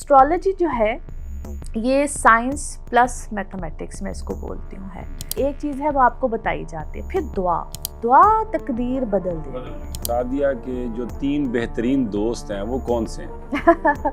Astrology जो है ये साइंस प्लस मैथमेटिक्स में इसको बोलती हूँ है। एक चीज़ है वो आपको बताई जाती है, फिर दुआ तकदीर बदल देती। सादिया के जो 3 बेहतरीन दोस्त हैं वो कौन से हैं?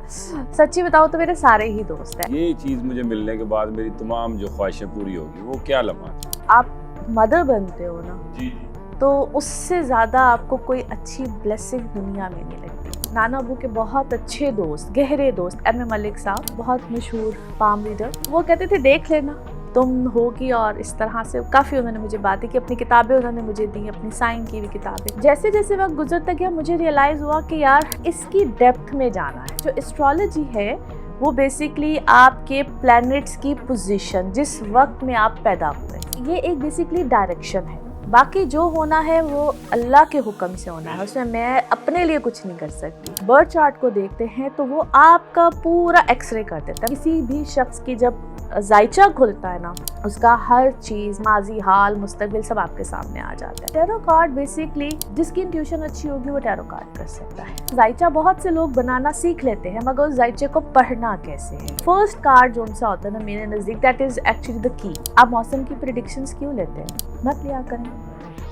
सच्ची बताओ तो मेरे सारे ही दोस्त हैं। ये चीज़ मुझे मिलने के बाद मेरी तमाम जो ख्वाहिशें पूरी होगी, वो क्या लम्हा था? आप मदर बनते हो ना, जी तो उससे ज़्यादा आपको कोई अच्छी ब्लेसिंग दुनिया में नहीं लगती। नाना अबू के बहुत अच्छे दोस्त, गहरे दोस्त, एम ए मलिक साहब, बहुत मशहूर पाम रीडर, वो कहते थे देख लेना तुम होगी। और इस तरह से काफ़ी उन्होंने मुझे बातें की, अपनी किताबें उन्होंने मुझे दी, अपनी साइन की हुई किताबें। जैसे जैसे वक्त गुजरता गया मुझे रियलाइज़ हुआ कि यार इसकी डेप्थ में जाना है। जो एस्ट्रोलॉजी है वो बेसिकली आपके प्लैनेट्स की पोजीशन, जिस वक्त में आप पैदा हुए, ये एक बेसिकली डायरेक्शन है। बाकी जो होना है वो अल्लाह के हुक्म से होना है, उसमें मैं अपने लिए कुछ नहीं कर सकती। बर्थ चार्ट को देखते हैं तो वो आपका पूरा एक्सरे कर देता है। किसी भी शख्स की जब जायचा खुलता है ना, उसका हर चीज़, माजी, हाल, मुस्तकबिल सब आपके सामने आ जाता है। टैरो कार्ड बेसिकली जिसकी इंट्यूशन अच्छी होगी वो टैरो कार्ड कर सकता है। जायचा बहुत से लोग बनाना सीख लेते हैं, मगर उस जायचे को पढ़ना कैसे है। फर्स्ट कार्ड जो उनसे होता है ना मेरे नज़दीक, that is actually the key. आप मौसम की प्रेडिक्शंस क्यों लेते हैं? मत लिया करें,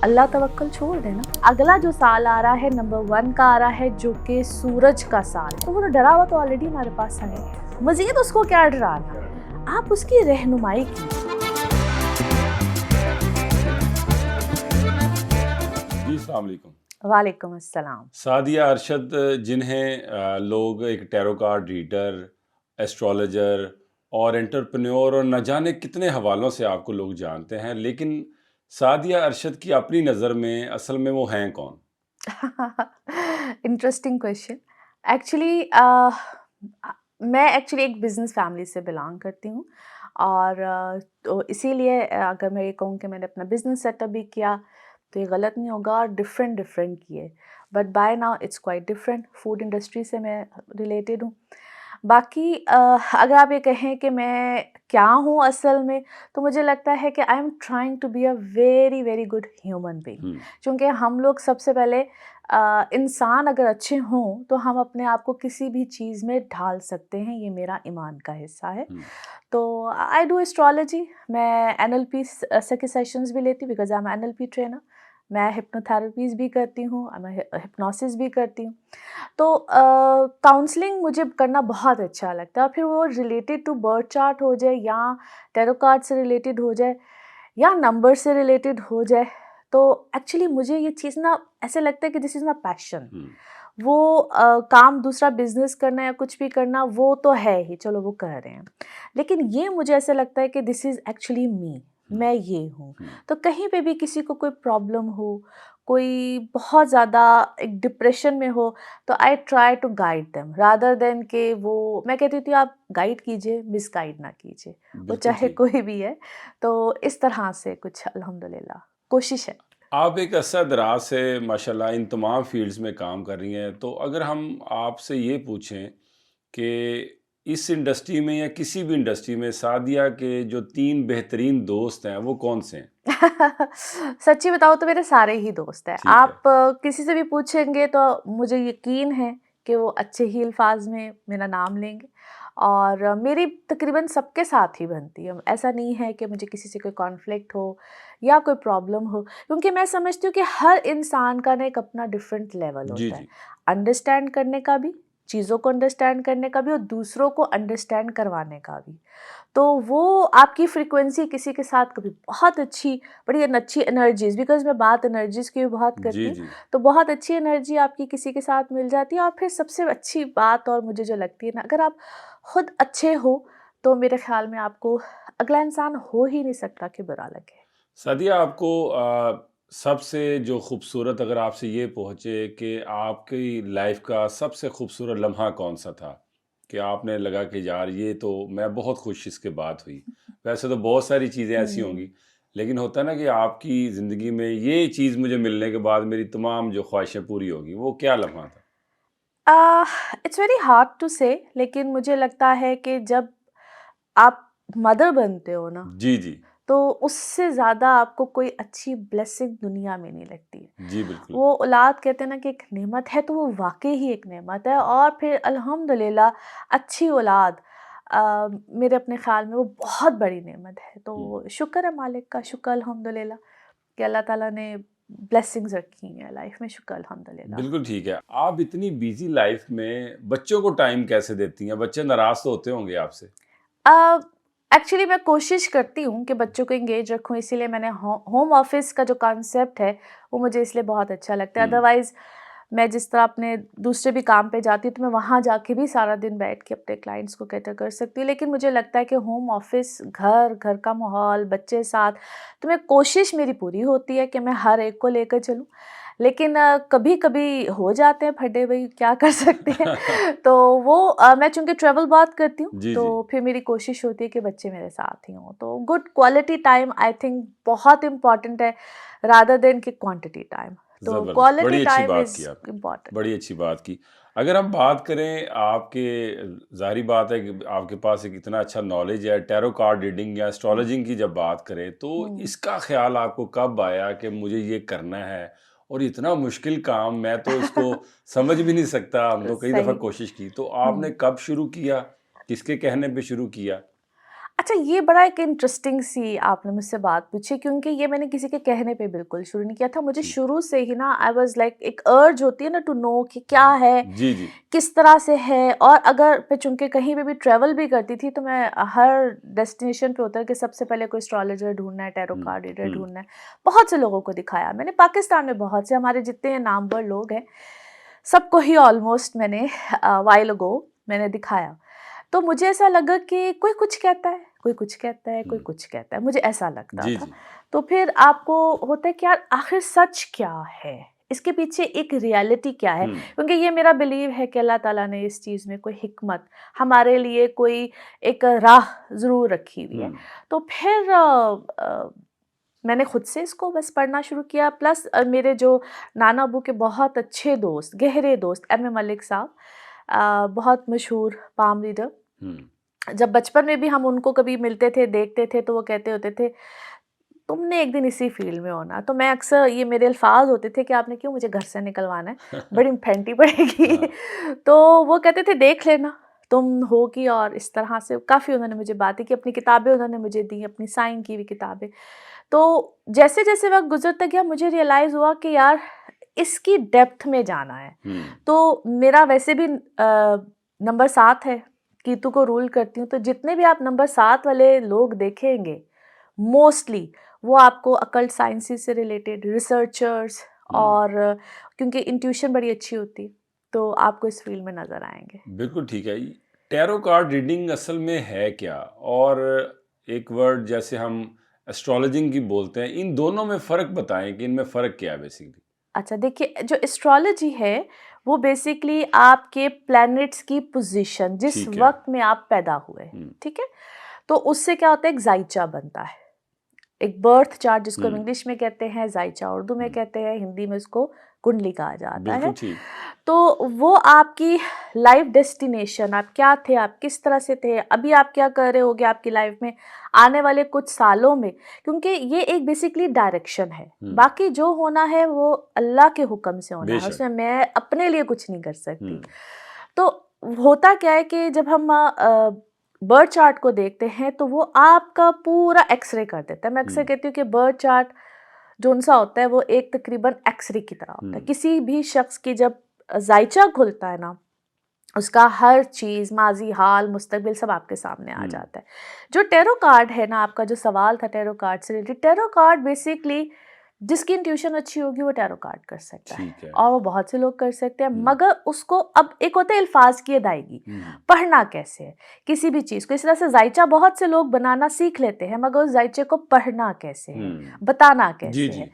अल्लाह तवक्कल छोड़ देना। अगला जो साल आ रहा है नंबर 1 का आ रहा है, जो कि सूरज का साल है, तो वो डरा हुआ तो ऑलरेडी हमारे पास है, मजीद उसको क्या डराना, आप उसकी रहनुमाई कीजिए। जी, अस्सलाम वालेकुम। वालेकुम अस्सलाम। सादिया अरशद, जिन्हें लोग एक टैरो कार्ड रीडर, एस्ट्रोलॉजर और एंटरप्रेन्योर और न जाने कितने हवालों से आपको लोग जानते हैं, लेकिन सादिया अरशद की अपनी नज़र में असल में वो हैं कौन? Interesting question. एक्चुअली मैं एक्चुअली एक बिजनेस फैमिली से बिलोंग करती हूँ, और तो इसीलिए अगर मैं ये कहूँ कि मैंने अपना बिजनेस सेटअप भी किया तो ये गलत नहीं होगा, और डिफरेंट डिफरेंट किए, but by now it's quite different. Food industry से मैं रिलेटेड हूँ। बाकी अगर आप ये कहें कि मैं क्या हूँ असल में, तो मुझे लगता है कि I am trying to be a very very good human being. क्योंकि हम लोग सबसे पहले इंसान अगर अच्छे हों तो हम अपने आप को किसी भी चीज़ में ढाल सकते हैं, ये मेरा ईमान का हिस्सा है। तो आई डू एस्ट्रोलॉजी, मैं NLP के सेशंस भी लेती हूँ because I am NLP trainer. मैं हिप्नोथेरेपीज़ भी करती हूँ, मैं हिप्नोसिस भी करती हूँ। तो काउंसलिंग मुझे करना बहुत अच्छा लगता है, और फिर वो रिलेटेड टू बर्थ चार्ट हो जाए, या टैरो कार्ड से रिलेटेड हो जाए, या नंबर से रिलेटेड हो जाए, तो एक्चुअली मुझे ये चीज़ ना ऐसे लगता है कि दिस इज़ माई पैशन। वो काम दूसरा बिजनेस करना या कुछ भी करना वो तो है ही, चलो वो कर रहे हैं, लेकिन ये मुझे ऐसा लगता है कि दिस इज़ एक्चुअली मी, मैं ये हूँ। तो कहीं पे भी किसी को कोई प्रॉब्लम हो, कोई बहुत ज़्यादा एक डिप्रेशन में हो, तो I try to guide them rather than के वो, मैं कहती थी आप गाइड कीजिए, मिसगाइड ना कीजिए, वो चाहे कोई भी है। तो इस तरह से कुछ अल्हम्दुलिल्लाह कोशिश है। आप एक अरसा दराज से माशाल्लाह इन तमाम फील्ड्स में काम कर रही हैं, तो अगर हम आपसे ये पूछें कि इस इंडस्ट्री में या किसी भी इंडस्ट्री में सादिया के जो 3 बेहतरीन दोस्त हैं वो कौन से हैं? सच्ची बताओ तो मेरे सारे ही दोस्त हैं। ठीक है। आप किसी से भी पूछेंगे तो मुझे यकीन है कि वो अच्छे ही अल्फाज में मेरा नाम लेंगे, और मेरी तकरीबन सबके साथ ही बनती है। ऐसा नहीं है कि मुझे किसी से कोई कॉन्फ्लिक्ट हो या कोई प्रॉब्लम हो, क्योंकि मैं समझती हूँ कि हर इंसान का ना एक अपना डिफरेंट लेवल जी होता है, जी। अंडरस्टैंड करने का भी, चीज़ों को अंडरस्टैंड करने का भी, और दूसरों को अंडरस्टैंड करवाने का भी। तो वो आपकी फ्रीक्वेंसी किसी के साथ कभी बहुत अच्छी, बड़ी अच्छी एनर्जीज, बिकॉज मैं बात एनर्जीज की भी बहुत करती जी हूँ, जी। तो बहुत अच्छी एनर्जी आपकी किसी के साथ मिल जाती है। और फिर सबसे अच्छी बात और मुझे जो लगती है ना, अगर आप खुद अच्छे हो तो मेरे ख्याल में आपको अगला इंसान हो ही नहीं सकता कि बुरा लगे। सादिया, आपको सबसे जो खूबसूरत, अगर आपसे ये पूछे कि आपकी लाइफ का सबसे खूबसूरत लम्हा कौन सा था, कि आपने लगा कि यार ये तो मैं बहुत खुश इसके बाद हुई। वैसे तो बहुत सारी चीज़ें ऐसी हम्म। होंगी, लेकिन होता है ना कि आपकी ज़िंदगी में ये चीज़ मुझे मिलने के बाद मेरी तमाम जो ख्वाहिशें पूरी होगी, वो क्या लम्हा था? इट्स वेरी हार्ड टू से, लेकिन मुझे लगता है कि जब आप मदर बनते हो ना, जी जी। तो उससे ज़्यादा आपको कोई अच्छी ब्लेसिंग दुनिया में नहीं लगती है। जी, बिल्कुल। वो औलाद कहते हैं ना कि एक नेमत है, तो वो वाक़ई ही एक नेमत है। और फिर अल्हम्दुलिल्लाह अच्छी औलाद मेरे अपने ख़्याल में वो बहुत बड़ी नेमत है। हुँ। तो शुक्र है मालिक का, शुक्र अल्हम्दुलिल्लाह कि अल्लाह ताला ने ब्लेसिंग्स रखी हैं लाइफ़ में, शुक्र अल्हम्दुलिल्लाह। बिल्कुल ठीक है। आप इतनी बिज़ी लाइफ़ में बच्चों को टाइम कैसे देती हैं? बच्चे नाराज़ तो होते होंगे आपसे? अ, एक्चुअली मैं कोशिश करती हूँ कि बच्चों को एंगेज रखूँ, इसीलिए मैंने होम ऑफ़िस का जो कॉन्सेप्ट है, वो मुझे इसलिए बहुत अच्छा लगता है। हुँ। अदरवाइज़ मैं जिस तरह अपने दूसरे भी काम पे जाती हूँ, तो मैं वहाँ जाके भी सारा दिन बैठ के अपने क्लाइंट्स को कैटर कर सकती हूँ। लेकिन मुझे लगता है कि होम ऑफ़िस, घर का माहौल, बच्चे साथ, तो मैं कोशिश मेरी पूरी होती है कि मैं हर एक को लेकर चलूँ। लेकिन कभी-कभी हो जाते हैं फड्डे, भई क्या कर सकते हैं। तो वो मैं चूँकि ट्रैवल बहुत करती हूँ, जी, जी। तो फिर मेरी कोशिश होती है कि बच्चे मेरे साथ ही हों। तो good quality time I think बहुत इम्पोर्टेंट है रादर देन कि क्वांटिटी टाइम। तो ज़बरदस्त, क्वालिटी बड़ी अच्छी टाइम बात इज़ की आपने, इम्पोर्टेंट। बड़ी अच्छी बात की। अगर हम बात करें आपके ज़ाहिर बात है कि आपके पास एक इतना अच्छा नॉलेज है, टैरो कार्ड रीडिंग या हुँ, एस्ट्रोलॉजिंग की जब बात करें, तो हुँ। इसका ख़्याल आपको कब आया कि मुझे ये करना है? और इतना मुश्किल काम, मैं तो इसको समझ भी नहीं सकता, हम तो कई दफ़ा सही। कोशिश की। तो आपने हुँ। कब शुरू किया? किसके कहने पे शुरू किया? अच्छा, ये बड़ा एक इंटरेस्टिंग सी आपने मुझसे बात पूछी, क्योंकि ये मैंने किसी के कहने पे बिल्कुल शुरू नहीं किया था। मुझे ठीक। शुरू से ही ना आई वाज़ लाइक एक अर्ज होती है ना टू नो कि क्या है, जी, जी। किस तरह से है। और अगर मैं चूँकि कहीं पे भी ट्रैवल भी करती थी, तो मैं हर डेस्टिनेशन पे उतर के सबसे पहले कोई एस्ट्रोलॉजर ढूँढना है, टैरो हुँ, कार्ड रीडर हुँ। ढूँढना है। बहुत से लोगों को दिखाया। मैंने पाकिस्तान में बहुत से हमारे जितने नामवर लोग हैं, सबको ही ऑलमोस्ट मैंने व्हाइल अगो मैंने दिखाया। तो मुझे ऐसा लगा कि कोई कुछ कहता है, कोई कुछ कहता है, कोई हुँ। कुछ कहता है, मुझे ऐसा लगता जी, था। जी। तो फिर आपको होता है कि यार आखिर सच क्या है? इसके पीछे एक रियलिटी क्या है? हुँ, क्योंकि ये मेरा बिलीव है कि अल्लाह ताला ने इस चीज़ में कोई हिकमत, हमारे लिए कोई एक राह ज़रूर रखी हुई हुँ। है। तो फिर मैंने खुद से इसको बस पढ़ना शुरू किया, प्लस मेरे जो नाना अब्बू के बहुत अच्छे दोस्त, गहरे दोस्त एम ए मलिक साहब, बहुत मशहूर पाम रीडर। हुँ। जब बचपन में भी हम उनको कभी मिलते थे, देखते थे, तो वो कहते होते थे, "तुमने एक दिन इसी फ़ील्ड में होना।" तो मैं अक्सर, ये मेरे अल्फ़ाज़ होते थे कि आपने क्यों मुझे घर से निकलवाना है, बड़ी फेंटी पड़ेगी। हाँ। तो वो कहते थे, "देख लेना, तुम होगी।" और इस तरह से काफ़ी उन्होंने मुझे बातें की, अपनी किताबें उन्होंने मुझे दी, अपनी साइन की हुई किताबें। तो जैसे-जैसे वक़्त गुज़रता गया, मुझे रियलाइज़ हुआ कि यार इसकी डेप्थ में जाना है। हुँ। तो मेरा वैसे भी नंबर 7 है, कीतू को रूल करती हूँ, तो जितने भी आप नंबर 7 वाले लोग देखेंगे, मोस्टली वो आपको अकल्ट साइंसेस से रिलेटेड रिसर्चर्स, हुँ। और क्योंकि इंट्यूशन बड़ी अच्छी होती है, तो आपको इस फ़ील्ड में नज़र आएँगे। बिल्कुल ठीक है। टैरो कार्ड रीडिंग असल में है क्या? और एक वर्ड जैसे हम एस्ट्रोलॉजिंग की बोलते हैं, इन दोनों में फ़र्क बताएँ कि इनमें फ़र्क क्या है बेसिकली? अच्छा, देखिए, जो एस्ट्रोलॉजी है, वो बेसिकली आपके प्लैनेट्स की पोज़ीशन, जिस ठीक है। वक़्त में आप पैदा हुए, हुँ, ठीक है? तो उससे क्या होता है, एक ज़ाइचा बनता है। एक बर्थ चार्ट जिसको हम हुँ, इंग्लिश में कहते हैं, ज़ाइचा उर्दू में हुँ। कहते हैं, हिंदी में उसको कुंडली कहा जाता बिल्कुल है। ठीक। तो वो आपकी लाइफ डेस्टिनेशन, आप क्या थे, आप किस तरह से थे, अभी आप क्या कर रहे होगे आपकी लाइफ में आने वाले कुछ सालों में, क्योंकि ये एक बेसिकली डायरेक्शन है। हुँ, बाकी जो होना है वो अल्लाह के हुक्म से होना है, बेशक। उसमें मैं अपने लिए कुछ नहीं कर हुँ, सकती। तो होता क्या है कि जब हम बर्थ चार्ट को देखते हैं, तो वो आपका पूरा एक्स-रे कर देता है। मैं हुँ, अक्सर कहती हूँ कि बर्थ चार्ट जोन-सा होता है, वो एक तकरीबन एक्स-रे की तरह होता हुँ, है। किसी भी शख्स की जब ज़ाइचा खुलता है ना, उसका हर चीज़, माज़ी, हाल, मुस्तकबिल सब आपके सामने आ हुँ। जाता है। जो टैरो कार्ड है ना, आपका जो सवाल था टैरो कार्ड से रिलेटेड, टैरो कार्ड बेसिकली जिसकी इंट्यूशन अच्छी होगी वो टैरो कार्ड कर सकता है, ठीक है। और वो बहुत से लोग कर सकते हैं, हुँ, मगर उसको अब एक होता है अल्फाज की अदायगी, हुँ, पढ़ना कैसे है किसी भी चीज़ को। इस तरह से जायचा बहुत से लोग बनाना सीख लेते हैं, मगर उस जायचे को पढ़ना कैसे है, हुँ। बताना जी, कैसे जी। है,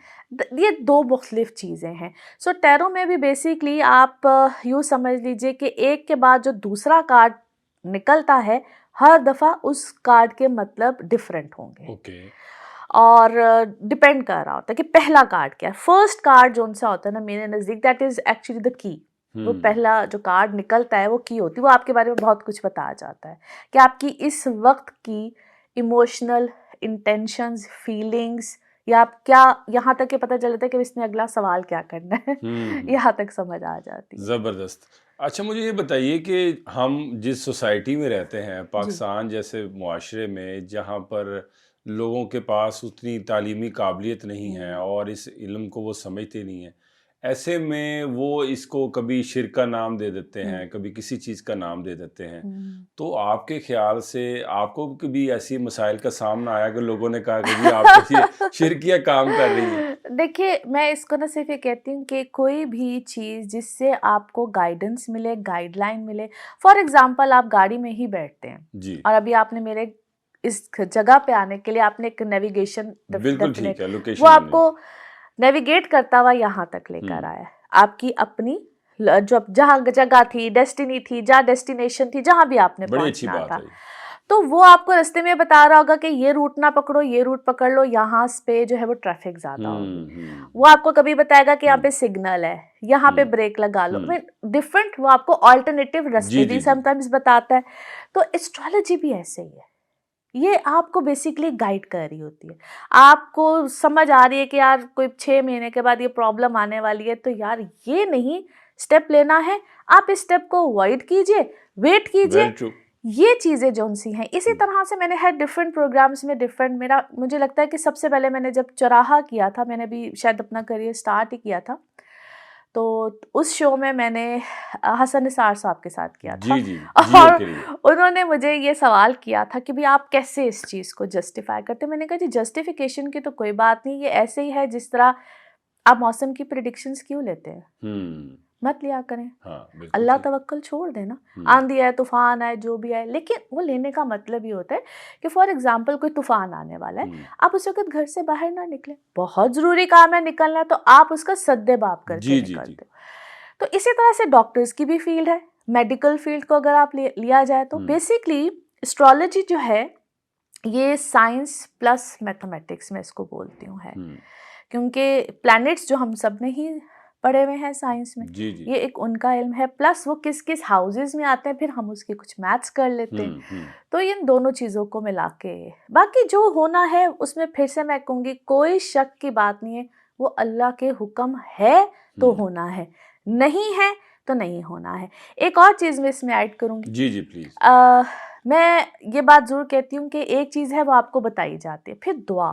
ये दो मुख्तलिफ चीज़ें हैं। सो टैरो में भी बेसिकली आप यूँ समझ लीजिए कि एक के बाद जो दूसरा कार्ड निकलता है, हर दफ़ा उस कार्ड के मतलब डिफरेंट होंगे, ओके। और डिपेंड कर रहा होता है कि पहला कार्ड क्या है। फर्स्ट कार्ड जोन-सा होता है ना, मेरे नज़दीक that is actually the key. वो हुँ, पहला जो कार्ड निकलता है वो की होती है, वो आपके बारे में बहुत कुछ बता जाता है कि आपकी इस वक़्त की इमोशनल, इंटेंशंस, फीलिंग्स, या आप क्या, यहाँ तक कि पता चल जाता है कि इसने अगला सवाल क्या करना है। हुँ। यहाँ तक समझ आ जाती है। ज़बरदस्त। अच्छा, मुझे ये बताइए कि हम जिस सोसाइटी में रहते हैं, जी। पाकिस्तान जैसे मुआशरे में, जहाँ पर लोगों के पास उतनी तालीमी काबिलियत नहीं है हुँ, और इस इल्म को वो समझते नहीं हैं, ऐसे में वो इसको कभी शिर्क का नाम दे देते हुँ, हैं, कभी किसी चीज़ का नाम दे देते हैं। हुँ। तो आपके ख़्याल से आपको कभी ऐसी मसाइल का सामना आया कि लोगों ने कहा कि जी आप तो ये शिरकिया काम कर रही हैं? देखिए, मैं इसको ना सिर्फ़ ये कहती हूँ कि कोई भी चीज़ जिससे आपको गाइडेंस मिले, गाइडलाइन मिले, फॉर एग्ज़ाम्पल आप गाड़ी में ही बैठते हैं जी, और अभी आपने मेरे इस जगह पे आने के लिए आपने एक नेविगेशन बिल्कुल ठीक डेफ़िनेट, है, वो लोकेशन हमने। आपको नेविगेट करता हुआ यहाँ तक लेकर हुँ, आया है। आपकी अपनी जो जहाँ जगह थी, डेस्टिनी थी, जहाँ डेस्टिनेशन थी, जहाँ भी आपने बड़ी अच्छी पहुँचना बात था। है ये। तो वो आपको रास्ते में बता रहा होगा कि ये रूट ना पकड़ो, ये रूट पकड़ लो, यहाँ पे जो है वो ट्रैफिक ज़्यादा होगी। हुँ, हुँ, वो आपको कभी बताएगा कि यहाँ हुँ, पे सिग्नल है, यहाँ पे हुँ, ब्रेक लगा लो। हुँ। डिफरेंट वो आपको अल्टरनेटिव रास्ते जी, भी जी, जी। समटाइम्स बताता है। तो एस्ट्रोलॉजी भी ऐसे ही है। ये आपको बेसिकली गाइड कर रही होती है। आपको समझ आ रही है कि यार कोई 6 महीने के बाद ये प्रॉब्लम आने वाली है, तो यार ये नहीं स्टेप लेना है, आप इस स्टेप को अवॉइड कीजिए, वेट कीजिए। Very true. ये चीज़ें जोन-सी हैं, इसी हुँ, तरह से मैंने हर डिफरेंट प्रोग्राम्स में डिफरेंट, मेरा मुझे लगता है कि सबसे पहले मैंने जब चौराहा किया था, मैंने भी शायद अपना करियर स्टार्ट ही किया था। तो उस शो में मैंने हसन निसार साहब के साथ किया था। जी, जी, जियो और के लिए। उन्होंने मुझे ये सवाल किया था कि भई आप कैसे इस चीज़ को जस्टिफ़ाई करते हैं? मैंने कहा जी जस्टिफ़िकेशन की तो कोई बात नहीं, ये ऐसे ही है जिस तरह आप मौसम की प्रेडिक्शंस क्यों लेते हैं? हुँ, मत लिया करें। हाँ, बिल्कुल अल्लाह ठीक। तवक्कल छोड़ देना। हुँ, आंधी आए, तूफ़ान आए, जो भी आए, लेकिन वो लेने का मतलब ये होता है कि फॉर एग्ज़ाम्पल कोई तूफ़ान आने वाला है, हुँ। आप उस वक़्त घर से बाहर ना निकलें। बहुत ज़रूरी काम है निकलना है तो आप उसका सद्देबाप करके जी, जी, जी। निकलते हो। तो इसी तरह से डॉक्टर्स की भी फ़ील्ड है, मेडिकल फ़ील्ड को अगर आप लिया जाए तो हुँ, बेसिकली एस्ट्रोलॉजी जो है, ये साइंस प्लस मैथमेटिक्स मैं इसको बोलती हूँ है। हुँ। क्योंकि प्लैनेट्स जो हम सब ने ही पढ़े हुए हैं साइंस में, जी, जी। ये एक उनका इल्म है, प्लस वो किस-किस हाउसेज़ में आते हैं, फिर हम उसकी कुछ मैथ्स कर लेते हैं। हुँ, हुँ, तो इन दोनों चीज़ों को मिला के बाकी जो होना है उसमें फिर से मैं कहूँगी कोई शक की बात नहीं है, वो अल्लाह के हुक्म है तो हुँ। होना है, नहीं है तो नहीं होना है। एक और चीज़ मैं इसमें ऐड करूँगी, जी, जी, प्लीज़। अ, मैं ये बात ज़रूर कहती हूँ कि एक चीज़ है वो आपको बताई जाती है, फिर दुआ,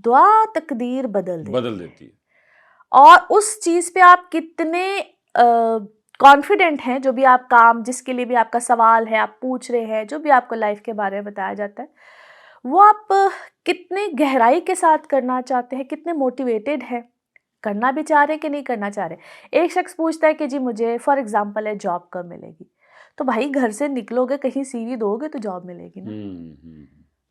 दुआ तकदीर बदल देती बदल है। देती है। और उस चीज़ पे आप कितने कॉन्फिडेंट हैं, जो भी आप काम जिसके लिए भी आपका सवाल है, आप पूछ रहे हैं, जो भी आपको लाइफ के बारे में बताया जाता है, वो आप कितने गहराई के साथ करना चाहते हैं, कितने मोटिवेटेड हैं, करना भी चाह रहे हैं कि नहीं करना चाह रहे। एक शख्स पूछता है कि जी मुझे फॉर एग्ज़ाम्पल है जॉब कब मिलेगी? तो भाई घर से निकलोगे, कहीं सीवी दोगे तो जॉब मिलेगी ना। हुँ, हुँ,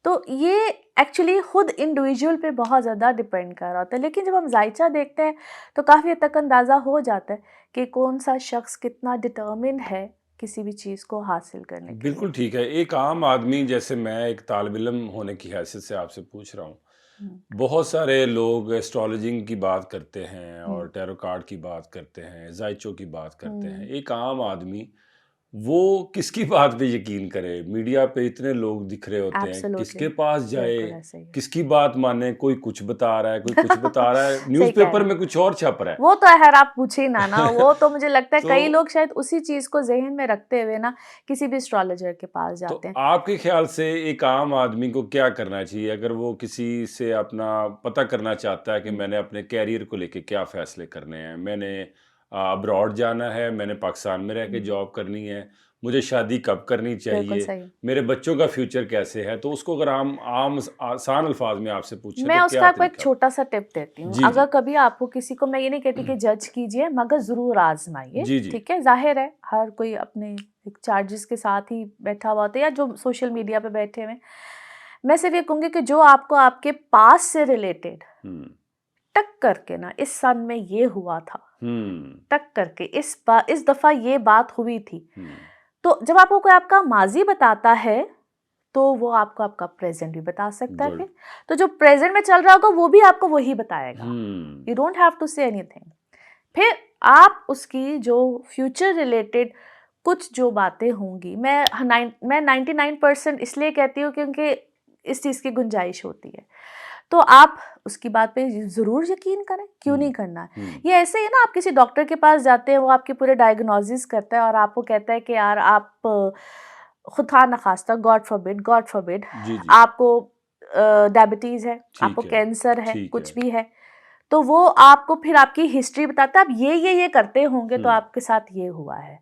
तो ये एक्चुअली खुद इंडिविजुअल पे बहुत ज़्यादा डिपेंड कर रहा होता है, लेकिन जब हम जायचा देखते हैं तो काफ़ी हद तक अंदाज़ा हो जाता है कि कौन सा शख्स कितना डिटर्मिन है किसी भी चीज़ को हासिल करने के लिए। बिल्कुल ठीक है। एक आम आदमी जैसे मैं एक तालिब इल्म होने की हैसियत से आपसे पूछ रहा हूँ। हुँ, बहुत सारे लोग एस्ट्रोलॉजिंग की बात करते हैं हुँ, और टैरो कार्ड की बात करते हैं, ज़ाइचो की बात करते हैं। हुँ, एक आम आदमी वो किसकी बात पे यकीन करे? मीडिया पे इतने लोग दिख रहे होते हैं, एब्सोल्युटली, किसके पास जाए? बिल्कुल ऐसे ही है। किसकी बात माने? कोई कुछ बता रहा है, कोई कुछ बता रहा है, सही कह न्यूज़पेपर रहे में हैं। कुछ और छप रहा है। वो तो ख़ैर आप पूछिए ही ना, वो तो मुझे लगता है तो कई लोग शायद उसी चीज़ को ज़हन में रखते हुए ना किसी भी एस्ट्रोलॉजर के पास तो जाते हैं। आपके ख़्याल से एक आम आदमी को क्या करना चाहिए अगर वो किसी से अपना पता करना चाहता है कि हुँ, मैंने अपने करियर को लेके क्या फ़ैसले करने हैं? मैंने अब्रॉड जाना है, मैंने पाकिस्तान में रह के हुँ, जॉब करनी है, मुझे शादी कब करनी बिल्कुल चाहिए, सही। मेरे बच्चों का फ्यूचर कैसे है? तो उसको अगर हम आम आसान अल्फ़ाज़ में आपसे पूछें मैं तो क्या उसका आपको एक तरीका? छोटा-सा टिप देती हूँ। जी, अगर जी। कभी आपको किसी को, मैं ये नहीं कहती कि जज कीजिए, मगर ज़रूर आज़माइए, जी, जी। ठीक है? ज़ाहिर है, हर कोई अपने एक चार्जेस के साथ ही बैठा हुआ होता है या जो सोशल मीडिया पे बैठे हुए हैं। मैं सिर्फ़ ये कहूँगी कि जो आपको आपके पास्ट से रिलेटेड हुँ, टक करके ना इस सन में ये हुआ था, हुँ, टक करके इस दफ़ा ये बात हुई थी। हुँ, तो जब आपको कोई आपका माज़ी बताता है, तो वो आपको आपका प्रेज़ेंट भी बता सकता है गुड। फिर। तो जो प्रेज़ेंट में चल रहा होगा वो भी आपको वही बताएगा। Hmm, you don't have to say anything. फिर आप उसकी जो फ्यूचर रिलेटेड कुछ जो बातें होंगी, मैं 99% इसलिए कहती हूँ क्योंकि इस चीज़ की गुंजाइश होती है, तो आप उसकी बात पे ज़रूर यकीन करें, क्यों नहीं करना है। ये ऐसे ही है ना, आप किसी डॉक्टर के पास जाते हैं, वो आपके पूरे डायग्नोसिस करता है और आपको कहता है कि यार आप खुदा न खास्ता, गॉड फॉरबिड जी, जी। आपको डायबिटीज़ है, आपको ठीक है, कैंसर है, ठीक है। कुछ भी है, तो वो आपको फिर आपकी हिस्ट्री बताता है, आप ये करते होंगे तो हुँ, आपके साथ ये हुआ है।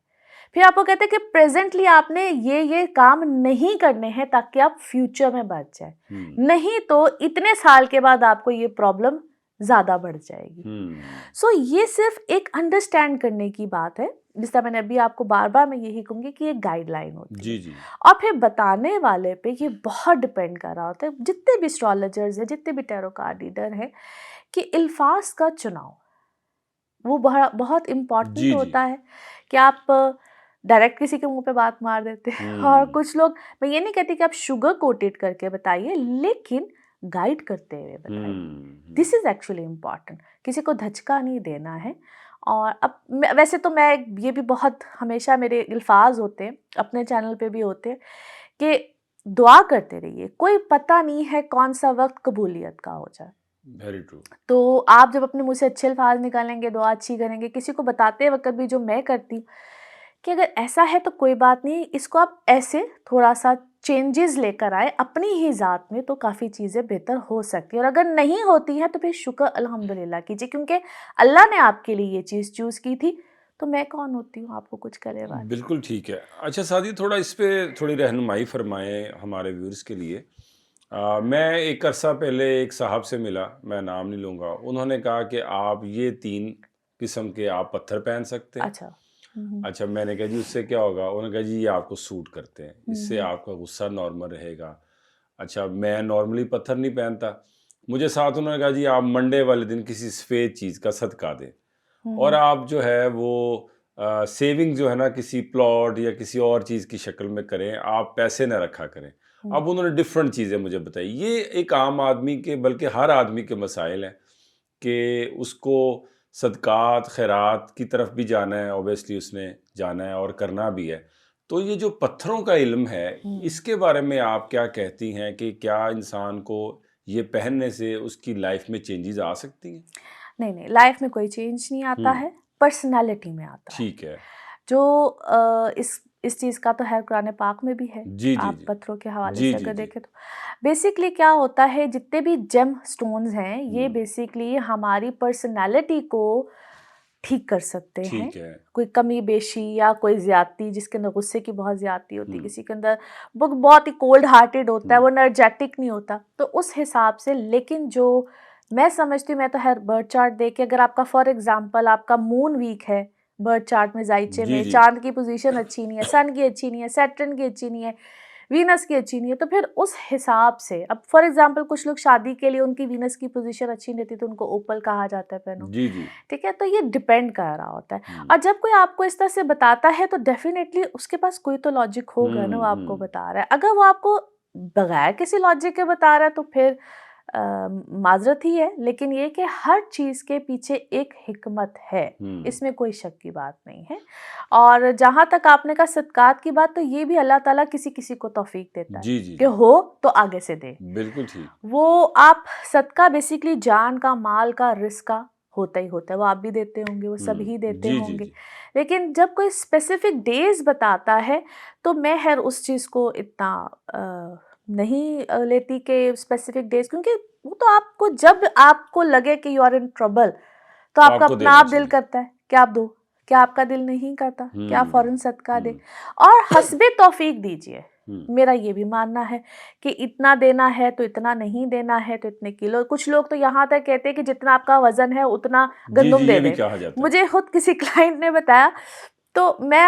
फिर आपको कहते हैं कि प्रेज़ेंटली आपने ये काम नहीं करने हैं ताकि आप फ्यूचर में बच जाएँ। हुँ, नहीं तो इतने साल के बाद आपको ये प्रॉब्लम ज़्यादा बढ़ जाएगी। हुँ। सो ये सिर्फ़ एक अंडरस्टैंड करने की बात है, जिस तरह मैंने अभी आपको बार-बार मैं यही कहूँगी कि एक गाइडलाइन होती जी, है। जी। और फिर बताने वाले पे ये बहुत डिपेंड कर रहा होता है, जितने भी एस्ट्रोलॉजर्स हैं, जितने भी टैरो कार्ड रीडर हैं, कि अल्फाज़ का चुनाव वो बहुत इम्पोर्टेंट जी, जी। होता है कि आप डायरेक्ट किसी के मुंह पे बात मार देते हैं और हुँ, कुछ लोग, मैं ये नहीं कहती कि आप शुगर कोटेड करके बताइए, लेकिन गाइड करते हुए बताइए। हुँ, हुँ। दिस इज़ एक्चुअली इम्पॉर्टेंट, किसी को धचका नहीं देना है। और अब वैसे तो मैं ये भी बहुत हमेशा मेरे अल्फाज होते हैं, अपने चैनल पे भी होते हैं, कि दुआ करते रहिए, कोई पता नहीं है कौन सा वक्त कबूलियत का हो जाए। Very true. तो आप जब अपने मुँह से अच्छे अल्फाज़ निकालेंगे, दुआ अच्छी करेंगे, किसी को बताते वक़्त भी जो मैं करती हूँ, कि अगर ऐसा है तो कोई बात नहीं, इसको आप ऐसे थोड़ा-सा चेंजेज़ लेकर आएँ अपनी ही ज़ात में, तो काफ़ी चीज़ें बेहतर हो सकती हैं। और अगर नहीं होती हैं तो फिर शुक्र अल्हम्दुलिल्लाह कीजिए, क्योंकि अल्लाह ने आपके लिए ये चीज़ चूज़ की थी, तो मैं कौन होती हूँ आपको कुछ करे वाली। बिल्कुल ठीक है। अच्छा सादी, थोड़ा इस पे थोड़ी रहनुमाई फ़रमाएँ हमारे व्यूअर्स के लिए। मैं एक अरसा पहले एक साहब से मिला, मैं नाम नहीं लूँगा। उन्होंने कहा कि आप ये 3 किस्म के आप पत्थर पहन सकते हैं। अच्छा। हुँ, हुँ। अच्छा, मैंने कहा जी उससे क्या होगा? उन्होंने कहा जी ये आपको सूट करते हैं, हुँ, इससे हुँ। आपका गुस्सा नॉर्मल रहेगा। अच्छा, मैं नॉर्मली पत्थर नहीं पहनता। मुझे साथ उन्होंने कहा जी आप मंडे वाले दिन किसी सफ़ेद चीज़ का सदका दें। हुँ, और हुँ। आप जो है वो सेविंग जो है ना किसी प्लॉट या किसी और चीज़ की शक्ल में करें, आप पैसे ना रखा करें। हुँ। अब उन्होंने डिफरेंट चीज़ें मुझे बताई। ये एक आम आदमी के, बल्कि हर आदमी के मसाइल हैं कि उसको सदक़ात, खैरात की तरफ भी जाना है, ऑब्वियसली उसने जाना है और करना भी है। तो ये जो पत्थरों का इल्म है, हुँ। इसके बारे में आप क्या कहती हैं कि क्या इंसान को ये पहनने से उसकी लाइफ़ में चेंजेज़ आ सकती हैं? नहीं, नहीं, लाइफ़ में कोई चेंज नहीं आता हुँ, है, पर्सनैलिटी में आता है। ठीक है। जो इस चीज़ का तो है कुरान पाक में भी है, जी, जी, आप जी। पत्थरों के हवाले जी, से जी, अगर जी। देखें तो। बेसिकली क्या होता है, जितने भी जेम स्टोन्स हैं, ये हुँ, बेसिकली हमारी पर्सनैलिटी को ठीक कर सकते हैं। ठीक है। कोई कमी-बेशी या कोई ज़्यादती, जिसके अंदर गुस्से की बहुत ज़्यादती होती है, हुँ, किसी के अंदर बहुत ही कोल्ड हार्टेड होता है, हुँ। वो एनर्जेटिक नहीं होता, तो उस हिसाब से। लेकिन जो मैं समझती हूँ, मैं तो हर बर्थ चार्ट देख के, अगर आपका फॉर एग्ज़ाम्पल आपका मून वीक है, बर्थ चार्ट में ज़ाइचे जी, में जी। चाँद की पोज़ीशन अच्छी नहीं है, सन की अच्छी नहीं है, सैटर्न की अच्छी नहीं है, वीनस की अच्छी नहीं है, तो फिर उस हिसाब से, अब फॉर एग्ज़ाम्पल कुछ लोग शादी के लिए उनकी वीनस की पोज़ीशन अच्छी नहीं रहती, तो उनको ओपल कहा जाता है पहनो। जी, जी। ठीक है? तो ये डिपेंड कर रहा होता है। हुँ, और जब कोई आपको इस तरह से बताता है, तो डेफ़िनेटली उसके पास कोई तो लॉजिक होगा ना, वो हुँ, आपको हुँ। बता रहा है। अगर वो आपको बगैर किसी लॉजिक के बता रहा है, तो फिर माज़रत ही है, लेकिन ये कि हर चीज़ के पीछे एक हिकमत है, हुँ। इसमें कोई शक की बात नहीं है। और जहाँ तक आपने कहा सदक़ात की बात, तो ये भी अल्लाह ताला किसी-किसी को तौफ़ीक देता है जी, जी, कि जी। हो तो आगे से दे। बिल्कुल ठीक। वो आप सदका बेसिकली जान का, माल का, रिस्क का होता ही होता है। वो आप भी देते होंगे, वो हुँ। सभी देते जी, जी, होंगे। जी। लेकिन जब कोई स्पेसिफिक डेज़ बताता है, तो मैं ख़ैर उस चीज़ को इतना नहीं लेती कि स्पेसिफिक डेज़, क्योंकि वो तो आपको, जब आपको लगे कि यू आर इन ट्रबल, तो तो आपका आपको अपना देना आप दिल चाहिए। करता है कि आप दो। क्या आपका दिल नहीं करता कि आप हुँ, फ़ौरन सदका दें? हुँ। और हस्बे तौफ़ीक दीजिए। हुँ। मेरा ये भी मानना है कि इतना देना है तो इतना नहीं देना है, तो इतने किलो। कुछ लोग तो यहाँ तक कहते हैं कि जितना आपका वज़न है उतना जी, जी, गंदुम दे ये भी दें। कहा जाता है। मुझे खुद किसी क्लाइंट ने बताया, तो मैं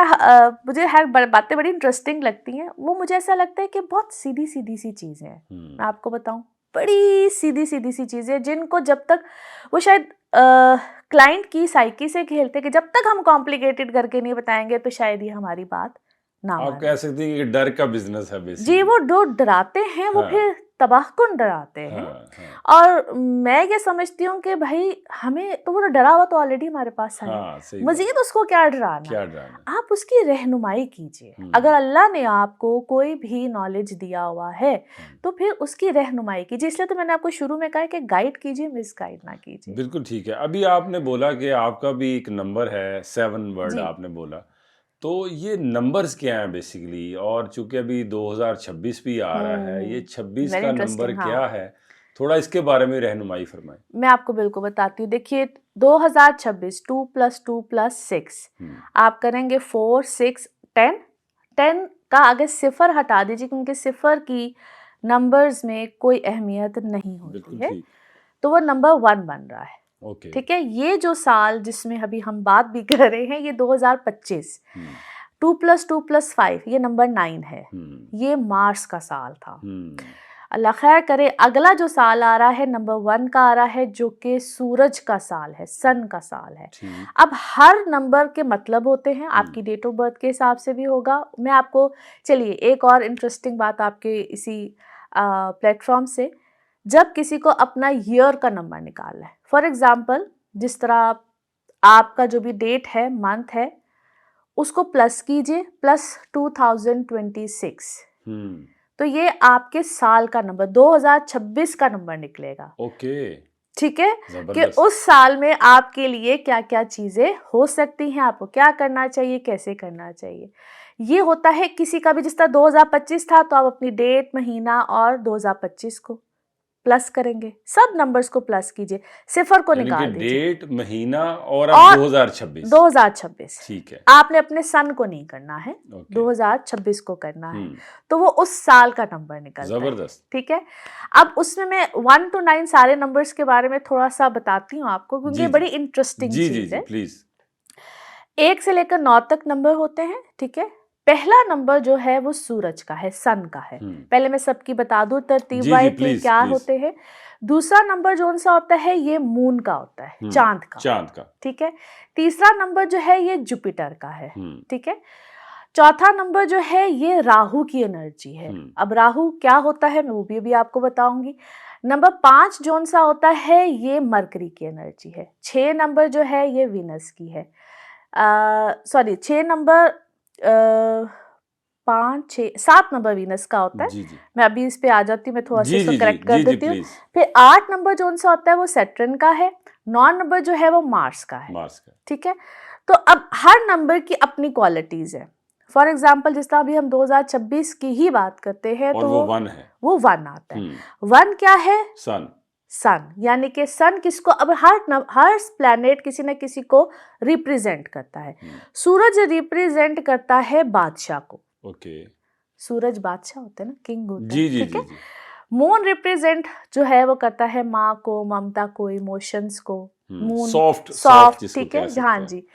मुझे हर बातें बड़ी इंटरेस्टिंग लगती हैं। वो मुझे ऐसा लगता है कि बहुत सीधी-सीधी सी चीज़ें हैं। हुँ। मैं आपको बताऊँ, बड़ी सीधी-सीधी सी चीज़ें, जिनको जब तक वो शायद क्लाइंट की साइकी से खेलते, कि जब तक हम कॉम्प्लिकेटेड करके नहीं बताएँगे, तो शायद ये हमारी बात ना आप माने। कह सकती हैं कि डर का बिजनेस है जी, बेसिकली। वो जो डराते हैं वो हाँ फिर तबाहकुन डराते हैं। हाँ हाँ और मैं ये समझती हूँ कि भाई हमें तो वो डरा हुआ तो ऑलरेडी हमारे पास है, हाँ, सही बात। मज़ीद उसको क्या डराना? क्या डराना। आप उसकी रहनुमाई कीजिए। हम्म अगर अल्लाह ने आपको कोई भी नॉलेज दिया हुआ है, हम्म, तो फिर उसकी रहनुमाई कीजिए। इसलिए तो मैंने आपको शुरू में कहा है कि गाइड कीजिए, मिसगाइड ना कीजिए। बिल्कुल ठीक है। अभी आपने बोला कि आपका भी एक नंबर है, 7 वर्ड जी। आपने बोला। तो ये नंबर्स क्या हैं बेसिकली? और चूंकि अभी 2026 भी आ रहा है, ये 26 वेरी का नंबर इंटरेस्टिंग, हाँ। क्या है? थोड़ा इसके बारे में रहनुमाई फरमाएं। मैं आपको बिल्कुल बताती हूँ। देखिए 2026 2 + 2 + 6 हम्म आप करेंगे 4 6 10। 10 का अगर सिफर हटा दीजिए क्योंकि सिफर की नंबर्स में कोई अहमियत नहीं होती बिल्कुल है, ठीक। तो वो नंबर 1 बन रहा है। ओके। ठीक है, ये जो साल जिसमें अभी हम बात भी कर रहे हैं, ये 2025। हम्म 2 + 2 + 5 ये नंबर 9 है। हम्म ये मार्स का साल था। हम्म अल्लाह खैर करे, अगला जो साल आ रहा है नंबर 1 का आ रहा है, जो कि सूरज का साल है, सन का साल है। ठीक। अब हर नंबर के मतलब होते हैं, हम्म आपकी डेट ऑफ बर्थ के हिसाब से भी होगा। मैं आपको चलिए एक और इंटरेस्टिंग बात आपके इसी प्लेटफॉर्म से, जब किसी को अपना ईयर का नंबर निकालना है, फॉर एग्जांपल जिस तरह आपका जो भी डेट है, मंथ है, उसको प्लस कीजिए +2026, हम्म तो ये आपके साल का नंबर 2026 का नंबर निकलेगा। ओके। ठीक है, कि जबरदस्त। उस साल में आपके लिए क्या क्या चीजें हो सकती हैं, आपको क्या करना चाहिए, कैसे करना चाहिए। ये होता है किसी का भी, जिस तरह 2025 था तो आप अपनी डेट, महीना और 2025 को प्लस करेंगे, सब नंबर्स को प्लस कीजिए, सिफर को यानी कि निकाल दीजिए। डेट, महीना और अब और 2026। 2026 ठीक है। आपने अपने सन को नहीं करना है, ओके। 2026 को करना है, हम्म तो वो उस साल का नंबर निकलता है। जबरदस्त। ठीक है, अब उसमें मैं 1 to 9 सारे नंबर्स के बारे में थोड़ा सा बताती हूँ आपको, क्योंकि जी ये जी बड़ी इंटरेस्टिंग जी जी चीज जी है। प्लीज। 1 से लेकर 9 तक नंबर होते हैं। ठीक है, पहला नंबर जो है वो सूरज का है, सन का है। हम्म पहले मैं सबकी बता दूं तरतीब जी जी वाइज कि प्लीज क्या प्लीज। होते हैं। दूसरा नंबर जो सा होता है ये मून का होता है, चांद का। चांद का। ठीक है, तीसरा नंबर जो है ये जुपिटर का है। हम्म ठीक है, चौथा नंबर जो है ये राहु की एनर्जी है। हम्म अब राहु क्या होता है मैं वो भी आपको बताऊंगी। नंबर 5 जोन सा होता है ये मरकरी की एनर्जी है। 6 नंबर जो है ये वीनस की है। सॉरी 6 नंबर, 5 6 7 नंबर वीनस का होता है। जी जी मैं अभी इस पे आ जाती हूँ, मैं थोड़ा सा जी इसको जी जी करेक्ट कर जी जी देती हूँ। प्लीज। फिर 8 नंबर जोन सा होता है वो सैटर्न का है। 9 नंबर जो है वो मार्स का है। मार्स का। ठीक है, तो अब हर नंबर की अपनी क्वालिटीज है। फॉर एग्जाम्पल जिस तरह अभी हम 2026 की ही बात करते हैं, और तो वो 1 है। वो 1 आता है। हम्म 1 क्या है? सन। सन, यानी कि सन किसको, अब हर प्लैनेट किसी न किसी को रिप्रेजेंट करता है। सूरज रिप्रेजेंट करता है बादशाह को। ओके। सूरज बादशाह होते हैं ना, किंग होते जी हैं। जी ठीक जी है, जी। मून रिप्रेजेंट जो है वो करता है माँ को, ममता को, इमोशंस को। मून सॉफ्ट सॉफ्ट सॉफ्ट, जिसको ठीक कह है, हाँ सकते हैं। जी।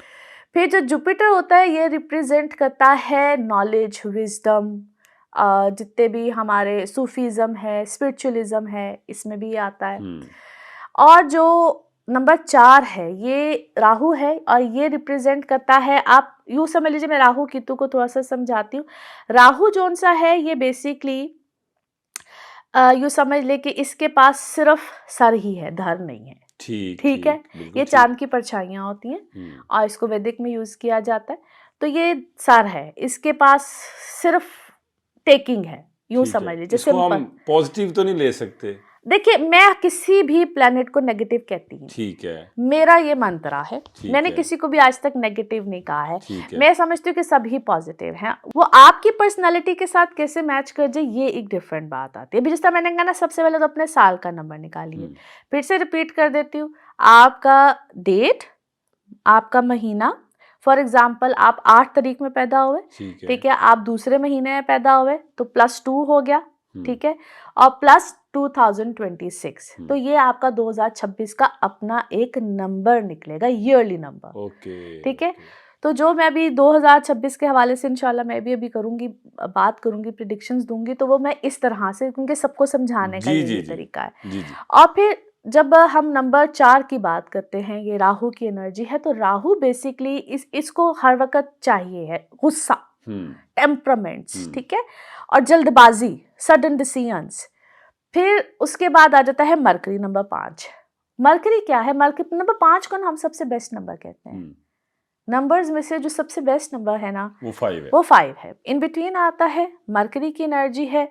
फिर जो जुपिटर होता है ये रिप्रेजेंट करता है नॉलेज, विजडम, जितने भी हमारे सूफीज्म है, स्पिरिचुअलिज्म है, इसमें भी आता है। और जो नंबर 4 है ये राहु है, और ये रिप्रेजेंट करता है, आप यूँ समझ लीजिए, मैं राहु केतु को थोड़ा सा समझाती हूँ। राहु जोन सा है ये बेसिकली यूँ समझ ले कि इसके पास सिर्फ सर ही है, धर नहीं है। ठीक ठीक है, ठीक बिल्कुल ये ठीक। चांद की परछाइयाँ होती हैं और इसको वैदिक में यूज किया जाता है। तो ये सर है, इसके पास सिर्फ टेकिंग है, यूं ठीक है, समझ लीजिए, इसको हम सिंपल। पॉजिटिव तो नहीं ले सकते। देखिए मैं किसी भी प्लेनेट को नेगेटिव कहती हूँ, ठीक है। मेरा ये मंत्रा है। ठीक मैंने है। किसी को भी आज तक नेगेटिव नहीं कहा है। ठीक है। मैं समझती हूँ कि सभी पॉजिटिव हैं। वो आपकी पर्सनालिटी के साथ कैसे मैच कर जाए ये एक डिफरेंट बात आती है। अभी जिस तरह मैंने कहा ना, सबसे पहले तो अपने साल का नंबर निकालिए। फिर से रिपीट कर देती हूँ, आपका डेट, आपका महीना, फॉर एग्जाम्पल आप 8 तारीख में पैदा हुए, ठीक है, आप दूसरे महीने में पैदा हुए तो +2 हो गया। ठीक है, और प्लस 2026, तो ये आपका 2026 का अपना एक नंबर निकलेगा, ईयरली नंबर। ओके। ठीक है, तो जो मैं अभी 2026 के हवाले से इंशाल्लाह मैं भी अभी करूंगी, बात करूंगी, प्रिडिक्शंस दूंगी, तो वो मैं इस तरह से, क्योंकि सबको समझाने का जी यही जी जी तरीका है। जी जी। और फिर जब हम नंबर 4 की बात करते हैं, ये राहु की एनर्जी है, तो राहु बेसिकली इसको हर वक्त चाहिए है गुस्सा। टेम्परामेंट्स, ठीक है, और जल्दबाजी, सडन डिसीजंस। फिर उसके बाद आ जाता है मरकरी नंबर 5। मरकरी क्या है? मरकरी नंबर 5 को ना हम सबसे बेस्ट नंबर कहते हैं। नंबर्स में से जो सबसे बेस्ट नंबर है ना वो 5 है। वो 5 है। इन बिटवीन आता है मरकरी की एनर्जी है।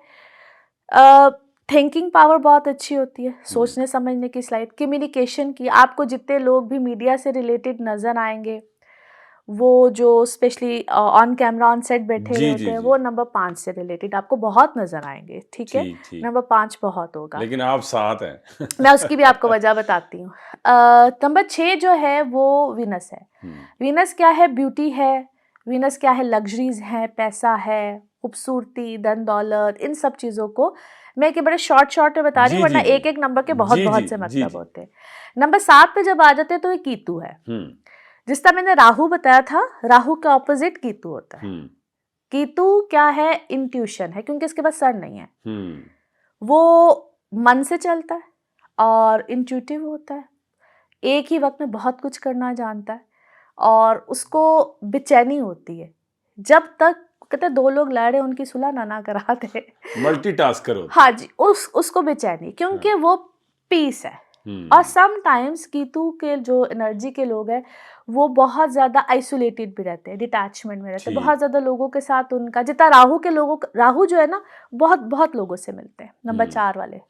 थिंकिंग पावर बहुत अच्छी होती है, सोचने समझने की स्लाइड, कम्युनिकेशन की। आपको जितने लोग भी मीडिया से रिलेटेड नजर आएंगे, वो जो specially on camera on set बैठे हुए जी होते जी हैं, जी वो नंबर 5 से रिलेटेड आपको बहुत नजर आएंगे, ठीक है। ठीक ठीक। नंबर 5 बहुत होगा। लेकिन आप 7 हैं। मैं उसकी भी आपको वजह बताती हूँ। नंबर 6 जो है वो वीनस है। वीनस क्या है? ब्यूटी है। वीनस क्या है? लग्जरीज है, पैसा है, खूबसूरती, धन दौलत, इन सब चीज़ों को मैं कि बड़े शॉर्ट में बता रही जी हूँ, वरना जी जी एक एक नंबर के बहुत जी जी बहुत से जी मतलब जी। होते हैं। नंबर 7 पे जब आ जाते हैं तो ये कीतु है। जिस तरह मैंने राहु बताया था, राहु का ऑपोजिट कीतु होता है। कीतु क्या है? इंट्यूशन है, क्योंकि इसके पास सर नहीं है। वो मन से चलता है और इंट्यूटिव होता है, एक ही वक्त में बहुत कुछ करना जानता है, और उसको बेचैनी होती है जब तक, कहते हैं 2 लोग लड़े उनकी सुलह ना करा दे। मल्टीटास्कर होते हाँ हैं। जी, उसको बेचैनी, क्योंकि हाँ। वो पीस है। और समटाइम्स कीतु के जो एनर्जी के लोग हैं वो बहुत ज़्यादा आइसोलेटेड भी रहते हैं, डिटैचमेंट में रहते हैं, बहुत ज़्यादा लोगों के साथ उनका, जितना राहु के लोगों, राहु जो है ना बहुत बहुत लोगों से मिलते हैं, नंबर 4 वाले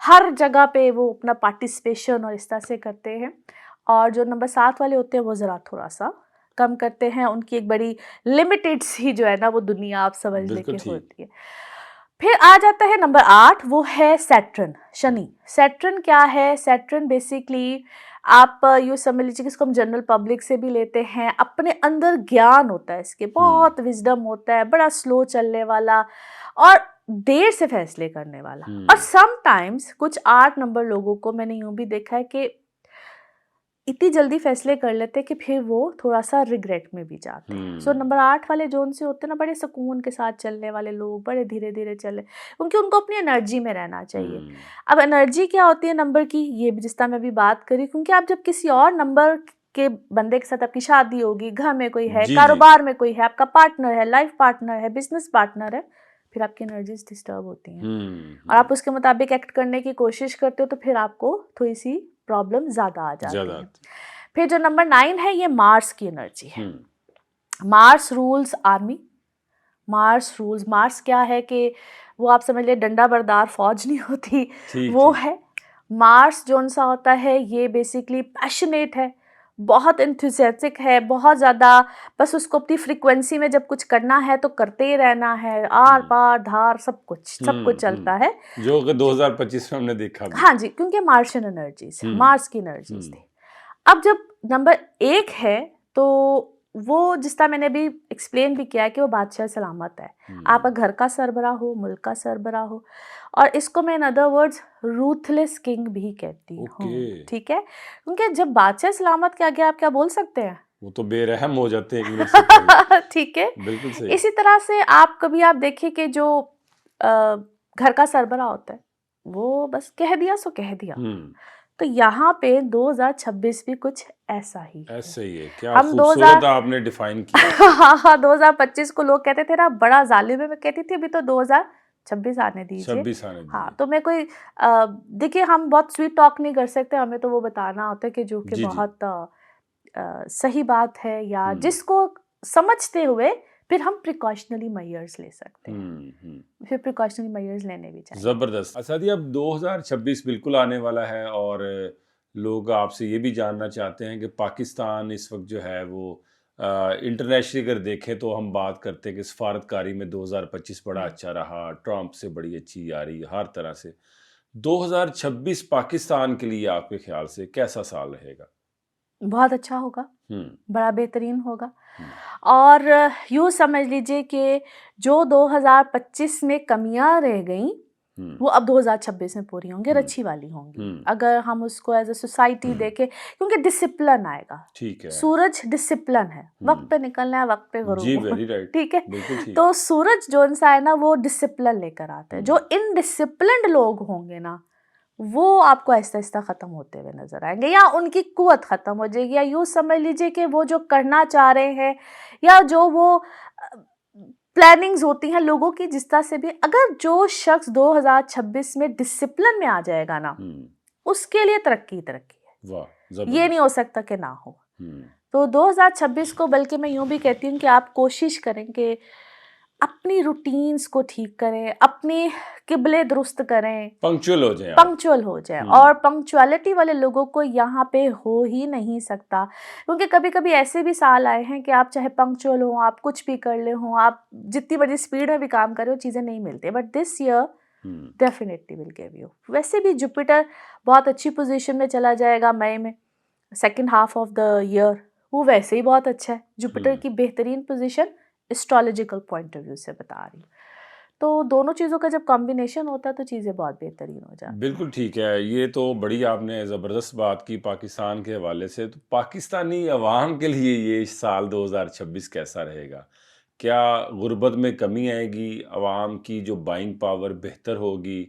हर जगह पे वो अपना पार्टिसिपेशन और इस तरह से करते हैं। और जो नंबर 7 वाले होते हैं वो ज़रा थोड़ा सा कम करते हैं, उनकी एक बड़ी लिमिटेड सी जो है ना वो दुनिया आप समझ ले बिल्कुल के ठीक। होती है। फिर आ जाता है नंबर 8, वो है सैटर्न, शनि। सैटर्न क्या है? सैटर्न बेसिकली आप यूँ समझ लीजिए कि इसको हम जनरल पब्लिक से भी लेते हैं, अपने अंदर ज्ञान होता है, इसके बहुत विजडम होता है, बड़ा स्लो चलने वाला और देर से फैसले करने वाला। और समटाइम्स कुछ 8 नंबर लोगों को मैंने यूँ भी देखा है कि इतनी जल्दी फैसले कर लेते हैं कि फिर वो थोड़ा सा रिग्रेट में भी जाते हैं। सो नंबर 8 वाले जोन से होते हैं ना, बड़े सुकून के साथ चलने वाले लोग, बड़े धीरे धीरे चले, क्योंकि उनको अपनी एनर्जी में रहना चाहिए। अब एनर्जी क्या होती है नंबर की, ये भी जिस तरह मैं अभी बात करी, क्योंकि आप जब किसी और नंबर के बंदे के साथ आपकी शादी होगी, घर में कोई है, जी जी कारोबार में कोई है, आपका पार्टनर है, लाइफ पार्टनर है, बिजनेस पार्टनर है, फिर आपकी एनर्जीज डिस्टर्ब होती हैं और आप उसके मुताबिक एक्ट करने की कोशिश करते हो, तो फिर आपको थोड़ी सी प्रॉब्लम ज़्यादा आ जाती ज़्यादा है। आती फिर जो नंबर 9 है, ये मार्स की एनर्जी है। Mars rules army. मार्स क्या है कि वो आप समझ ले डंडा बरदार फौज नहीं होती, ठीक वो ठीक। है मार्स। जोन सा होता है ये बेसिकली पैशनेट है, बहुत एंथुसियास्टिक है, बहुत ज़्यादा, बस उसको अपनी फ्रीक्वेंसी में जब कुछ करना है तो करते ही रहना है, आर पार धार सब कुछ चलता है, जो कि 2025 में हमने देखा भी। हाँ जी, क्योंकि मार्शियन एनर्जीज, मार्स की एनर्जीज थी। अब जब नंबर 1 है तो वो जिस तरह मैंने अभी एक्सप्लेन भी किया है कि वो बादशाह सलामत है, आपका घर का सरबराह हो, मुल्क का सरबराह हो, और इसको मैं in other words ruthless king भी कहती हूँ, ठीक है, क्योंकि जब बादशाह सलामत के आगे आप क्या बोल सकते हैं, वो तो बेरहम हो जाते हैं 1 मिनट से पहले। ठीक है। बिल्कुल सही। इसी तरह से आप देखिए कि जो घर का सरबराह होता है वो बस कह दिया सो कह दिया, तो यहाँ पे 2026 भी कुछ ऐसा ही है। ऐसा ही है। क्या हम खूबसूरत आपने डिफाइन किया। हाँ, 2025 को लोग कहते थे ना बड़ा जालिम है, मैं कहती थी अभी तो 2026 आने दीजिए। 26 आने हाँ, दीजिए। तो मैं कोई देखिए हम बहुत स्वीट टॉक नहीं कर सकते, हमें तो वो बताना होता है कि जो कि जी जी। बहुत सही बात है, या जिसको समझते हुए फिर हम प्रिकॉशनरी मेजर्स ले सकते हैं, फिर प्रिकॉशनरी मेजर्स लेने भी चाहिए। ज़बरदस्त। असादी, अब 2026 बिल्कुल आने वाला है और लोग आपसे ये भी जानना चाहते हैं कि पाकिस्तान इस वक्त जो है वो इंटरनेशनली अगर देखें तो हम बात करते हैं कि सफारतकारी में 2025 बड़ा अच्छा रहा, ट्रंप से बड़ी अच्छी यारी हर तरह से। 2026 पाकिस्तान के लिए आपके ख्याल से कैसा साल रहेगा? बहुत अच्छा होगा, बड़ा बेहतरीन होगा। और यूँ समझ लीजिए कि जो 2025 में कमियां रह गई वो अब 2026 में पूरी होंगी और अच्छी वाली होंगी, अगर हम उसको एज अ सोसाइटी देखें, क्योंकि डिसिप्लिन आएगा। ठीक है। सूरज डिसिप्लिन है, वक्त पे निकलना है, वक्त पे जी, गरूब वेरी राइट। ठीक है, बिल्कुल ठीक। तो सूरज जो सा है ना वो डिसिप्लिन लेकर आता है। जो इनडिसिप्लिन्ड लोग होंगे ना वो आपको आहिस्ता आहिस्ता ख़त्म होते हुए नजर आएंगे, या उनकी कुव्वत ख़त्म हो जाएगी, या यूँ समझ लीजिए कि वो जो करना चाह रहे हैं या जो वो प्लानिंग्स होती हैं लोगों की जिस तरह से भी, अगर जो शख्स 2026 में डिसिप्लिन में आ जाएगा ना, हुँ, उसके लिए तरक्की ही तरक्की वाह! है। ये नहीं ज़बरदस्त। हो सकता कि ना हो। हुँ, तो 2026 को बल्कि मैं यूँ भी कहती हूँ कि आप कोशिश करें कि अपनी रूटीन्स को ठीक करें, अपनी किबले दुरुस्त करें, पंक्चुअल हो जाएँ आप। पंक्चुअल हो जाएँ, हुँ, और पंक्चुअलिटी वाले लोगों को यहाँ पे हो ही नहीं सकता। क्योंकि कभी-कभी ऐसे भी साल आए हैं कि आप चाहे पंक्चुअल हो, आप कुछ भी कर ले हों, आप जितनी बड़ी स्पीड में भी काम कर रहे हो, चीज़ें नहीं मिलती। But this year hmm, definitely will give you. वैसे भी जुपिटर बहुत अच्छी पोज़ीशन में चला जाएगा मई में, second half of the year. वो वैसे ही बहुत अच्छा है। जुपिटर हुँ। की बेहतरीन position astrological point of view से बता रही हूँ। तो दोनों चीज़ों का जब कॉम्बिनेशन होता है तो चीज़ें बहुत बेहतरीन हो जाती हैं। बिल्कुल ठीक है। ये तो बड़ी आपने ज़बरदस्त बात की पाकिस्तान के हवाले से। तो पाकिस्तानी अवाम के लिए ये साल 2026 कैसा रहेगा? क्या गुर्बत में कमी आएगी? अवाम की जो बाइंग पावर बेहतर होगी?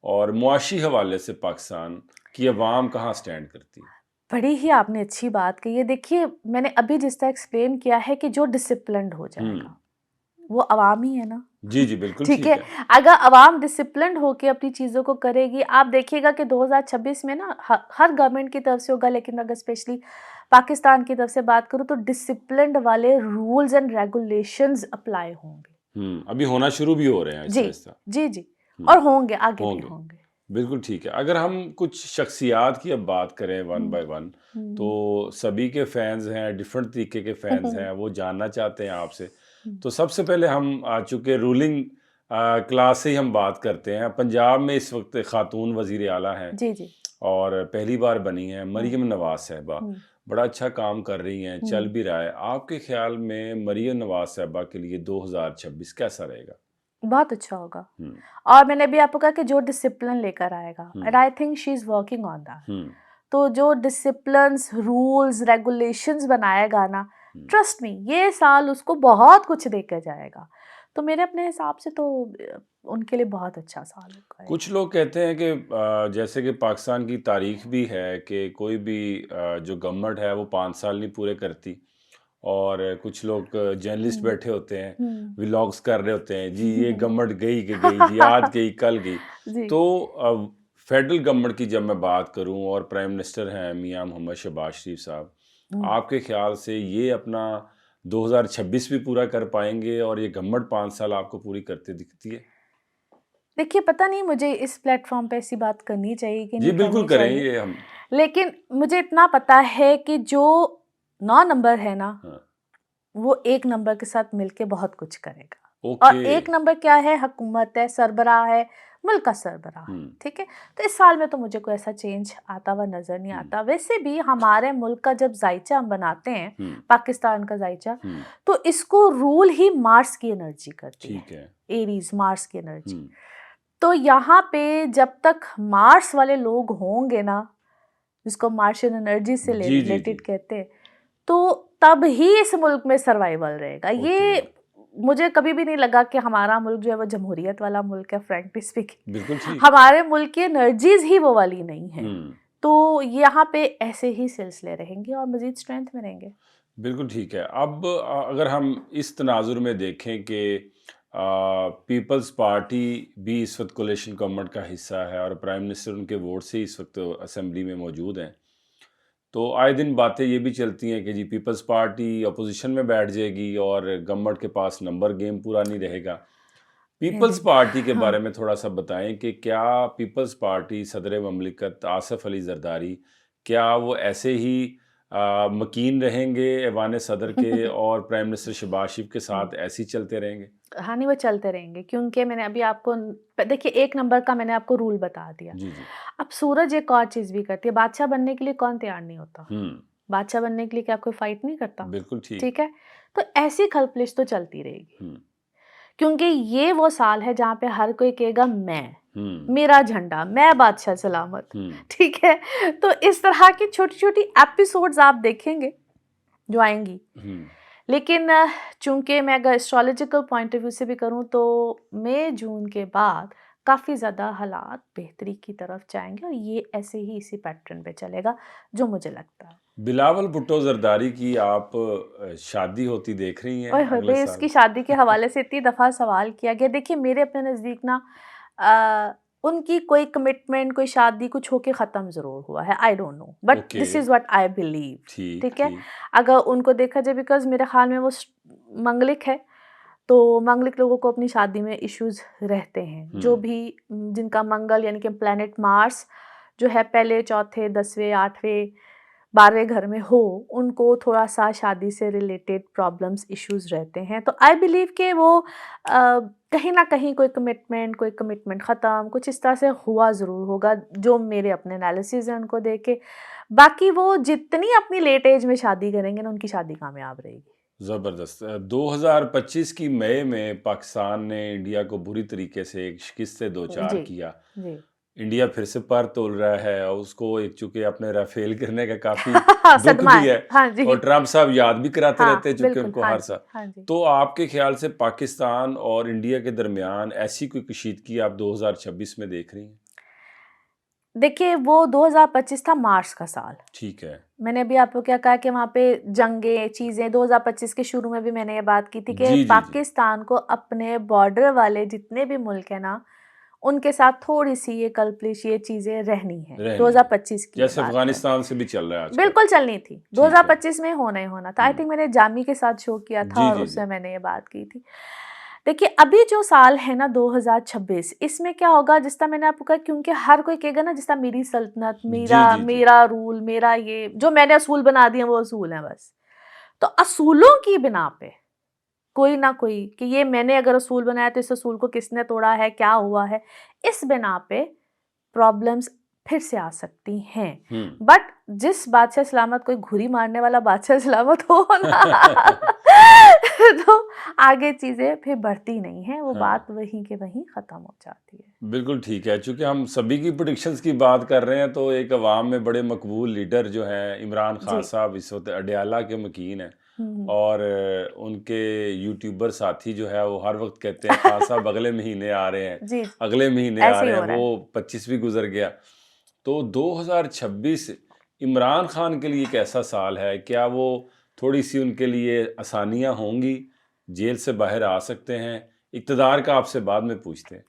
और मुआशी हवाले से पाकिस्तान की अवाम कहाँ स्टैंड करती है? बड़ी ही आपने अच्छी बात कही है। देखिए, मैंने अभी जिस तरह एक्सप्लेन किया है कि जो डिसिप्लिन्ड हो हुँ। जाएगा, वो अवाम ही है ना। जी, जी, बिल्कुल ठीक ठीक है? है। अगर अवाम डिसिप्लिन्ड होके अपनी चीज़ों को करेगी, आप देखिएगा कि 2026 में ना हर गवर्नमेंट की तरफ से होगा, लेकिन अगर स्पेशली पाकिस्तान की तरफ से बात करूँ तो डिसिप्लिन्ड वाले रूल्स एंड रेगुलेशंस अप्लाई होंगे। अभी होना शुरू भी हो रहे हैं जी, आहिस्ता-आहिस्ता। जी, जी। हुँ, और होंगे, आगे भी होंगे। होंगे। बिल्कुल ठीक है। अगर हम कुछ शख्सियात की अब बात करें वन हुँ, बाय वन, हुँ। तो सभी के फैन्स हैं, डिफरेंट तरीके के फैन्स हैं, वो जानना चाहते हैं आपसे। हुँ। तो सबसे पहले हम चूँकि रूलिंग क्लास से ही हम बात करते हैं। पंजाब में इस वक़्त खातून वज़ीर आला हैं जी, जी। और पहली बार बनी हैं, हुँ, मरियम नवाज़ साहिबा। हुँ, बड़ा अच्छा काम कर रही हैं, चल हुँ। भी रहा है। आपके ख़्याल में मरियम नवाज़ साहिबा के लिए 2026 कैसा रहेगा? बहुत अच्छा होगा। हुँ, और मैंने अभी आपको कहा कि जो डिसिप्लिन लेकर आएगा, hmm, and I think she is working on that. Hmm, तो जो डिसिप्लिन्स, रूल्स, रेगुलेशंस बनाएगा ना, हुँ। ट्रस्ट मी ये साल उसको बहुत कुछ देकर जाएगा। तो मेरे अपने हिसाब से तो उनके लिए बहुत अच्छा साल होगा ये। कुछ लोग कहते हैं कि जैसे कि पाकिस्तान की तारीख भी है कि कोई भी जो गवर्नमेंट है वो 5 साल नहीं पूरे करती और कुछ लोग जर्नलिस्ट हुँ, बैठे होते हैं, हुँ। व्लॉग्स कर रहे होते हैं, जी ये गवर्नमेंट गई कि गई, जी आज गई, कल गई। जी। तो फेडरल गवर्नमेंट की जब मैं बात करूं और प्राइम मिनिस्टर हैं मियां मोहम्मद शहबाज शरीफ साहब, हुँ। आपके ख्याल से ये अपना 2026 भी पूरा कर पाएंगे और ये गवर्नमेंट 5 साल आपको पूरी करते दिखती है? देखिए, पता नहीं मुझे इस प्लेटफ़ॉर्म पे ऐसी बात करनी चाहिए कि जी, नहीं बिल्कुल करनी करें चाहिए। ये हम। लेकिन मुझे इतना पता है कि जो 9 नंबर है ना, हाँ, वो 1 नंबर के साथ मिलके बहुत कुछ करेगा। और ओके। 1 नंबर क्या है? हुकूमत है, सरबराह है, मुल्क का सरबराह है, हुँ, ठीक है? तो इस साल में तो मुझे कोई ऐसा चेंज आता हुआ नज़र नहीं हुँ, आता। वैसे भी हमारे मुल्क का जब ज़ाइचा हम बनाते हैं, हुँ, पाकिस्तान का ज़ाइचा, हुँ, तो इसको रूल ही मार्स की एनर्जी करती है, ठीक है। एरीज़, मार्स की हुँ, एनर्जी। तो यहाँ पे जब तक मार्स वाले लोग होंगे ना, जिसको मार्शियन एनर्जी से जी, जी, जी, रिलेटेड कहते हैं, तो तब ही इस मुल्क में सर्वाइवल रहेगा। ओके, ये मुझे कभी भी नहीं लगा कि हमारा मुल्क जो है वो जमहूरियत वाला मुल्क है, फ्रैंकली स्पीकिंग। बिल्कुल ठीक। हमारे मुल्क की एनर्जीज़ ही वो वाली नहीं है। हुँ, तो यहाँ पे ऐसे ही सिलसिले रहेंगे और मज़ीद स्ट्रेंथ में रहेंगे। बिल्कुल ठीक है। अब अगर हम इस तनाज़ुर में देखें कि पीपल्स पार्टी भी इस वक़्त कोalition गवर्नमेंट का हिस्सा है और प्राइम मिनिस्टर उनके वोट से ही इस वक़्त असेंबली में मौजूद हैं। तो आए दिन बातें ये भी चलती हैं कि जी पीपल्स पार्टी अपोज़िशन में बैठ जाएगी और गवर्नमेंट के पास नंबर गेम पूरा नहीं रहेगा। पीपल्स मेरे पार्टी के हाँ। बारे में थोड़ा-सा बताएँ कि क्या पीपल्स पार्टी सदर ममलिकत आसिफ अली ज़रदारी, क्या वो ऐसे ही मकीन रहेंगे ऐवान सदर के और प्राइम मिनिस्टर शहबाज शरीफ के हुँ। साथ ऐसे ही चलते रहेंगे? हाँ, नहीं वो चलते रहेंगे क्योंकि मैंने अभी आपको देखिए 1 नंबर का मैंने आपको रूल बता दिया। जी, जी। अब सूरज एक और चीज़ भी करती है, बादशाह बनने के लिए कौन तैयार नहीं होता? हुँ, बादशाह बनने के लिए क्या कोई फाइट नहीं करता? बिल्कुल ठीक। ठीक है? तो ऐसी खलबलिश तो चलती रहेगी हुँ, क्योंकि ये वो साल है जहाँ पे हर कोई कहेगा मैं, हुँ, मेरा झंडा, मैं बादशाह सलामत, हुँ, ठीक है? तो इस तरह की छोटी-छोटी एपिसोड्स आप देखेंगे जो आएँगी। हुँ, लेकिन चूँकि मैं अगर एस्ट्रोलॉजिकल पॉइंट ऑफ व्यू से भी करूँ तो मई जून के बाद काफ़ी ज़्यादा हालात बेहतरी की तरफ जाएँगे और ये ऐसे ही इसी पैटर्न पे चलेगा, जो मुझे लगता है। बिलावल भुट्टो ज़रदारी की आप शादी होती देख रही ओए हैं होए! अगले भई साल? उसकी शादी के हवाले से इतनी दफ़ा सवाल किया गया। देखिए मेरे अपने नज़दीक ना उनकी कोई कमिटमेंट, कोई शादी कुछ होके ख़त्म ज़रूर हुआ है, I don't know, but okay, this is what I believe, ठीक, ठीक है? ठीक। अगर उनको देखा जाए बिकॉज़ मेरे ख़्याल में वो मंगलिक है, तो मंगलिक लोगों को अपनी शादी में इश्यूज़ रहते हैं। हुँ, जो भी जिनका मंगल यानी कि प्लैनेट मार्स जो है पहले, चौथे, 10वें, 8वें, 12वें घर में हो, उनको थोड़ा-सा शादी से रिलेटेड प्रॉब्लम्स, इश्यूज़ रहते हैं। तो आई बिलीव कि वो कहीं न कहीं कोई कमिटमेंट ख़त्म, कुछ इस तरह से हुआ ज़रूर होगा, जो मेरे अपने एनालिसिस हैं उनको देख के। बाकी वो जितनी अपनी लेट एज में शादी करेंगे ना, उनकी शादी कामयाब रहेगी। ज़बरदस्त। 2025 की मई में पाकिस्तान ने इंडिया को बुरी तरीके से एक शिकस्त से दो-चार जी, किया। जी। इंडिया फिर से पर तोल रहा है और उसको एक चूँकि अपने राफ़ेल गिरने का काफ़ी दुःख सदमा भी है। है हाँ जी। और ट्रम्प साहब याद भी कराते रहते हाँ, हैं चूँकि बिल्कुल। उनको हाँ हर जी, साल। हाँ जी। तो आपके ख़्याल से पाकिस्तान और इंडिया के दरमियान ऐसी कोई कशीदगी आप 2026 में देख रही हैं? देखिए वो 2025 था मार्च का साल। ठीक है। मैंने अभी आपको क्या कहा कि वहाँ पे जंगें, चीज़ें 2025 के शुरू में भी मैंने ये बात की थी कि जी, जी, जी। पाकिस्तान को अपने बॉर्डर वाले जितने भी मुल्क हैं ना, उनके साथ थोड़ी-सी ये कल्पिश ये चीज़ें रहनी है। रहनी है। 2025 की ये जैसे बात है। अफ़गानिस्तान से भी चल रहा है आजकल। बिल्कुल चलनी थी। ठीक है। 2025 में होना ही होना था। आई हुँ। थिंक मैंने जामी के साथ शो किया था जी, और जी, उसमें जी। मैंने ये बात की थी। देखिए अभी जो साल है ना 2026, इसमें क्या होगा जिस तरह मैंने आपको कहा, क्योंकि हर कोई कहेगा ना जिस तरह मेरी सल्तनत, जी, मेरा जी, जी। मेरा रूल, मेरा ये जो मैंने असूल बना दिए वो असूल हैं बस। तो असूलों की बिना पे कोई ना कोई कि ये मैंने अगर असूल बनाया तो इस असूल को किसने तोड़ा है, क्या हुआ है, इस बिना पे प्रॉब्लम्स फिर से आ सकती हैं। हुँ। बट जिस बादशाह सलामत कोई घुरी मारने वाला बादशाह सलामत हो ना तो आगे चीज़ें फिर बढ़ती नहीं हैं, वो हाँ। बात वहीं के वहीं ख़त्म हो जाती है। बिल्कुल ठीक है, चूँकि हम सभी की प्रेडिक्शंस की बात कर रहे हैं, तो एक अवाम में बड़े मकबूल लीडर जो हैं, इमरान खान जी। साहब इस वक़्त अडयाला के मुकीम हैं हुँ, हुँ। और उनके यूट्यूबर साथी जो है, वो हर वक़्त कहते हैं, खान साहब अगले महीने आ रहे हैं, जी, अगले महीने आ ऐसे ही रहे हैं, हो रहा है। वो 25 भी गुज़र गया। तो 2026 इमरान खान के लिए कैसा साल है? क्या वो थोड़ी-सी उनके लिए आसानियाँ होंगी? जेल से बाहर आ सकते हैं? इक़्तिदार का आपसे बाद में पूछते हैं।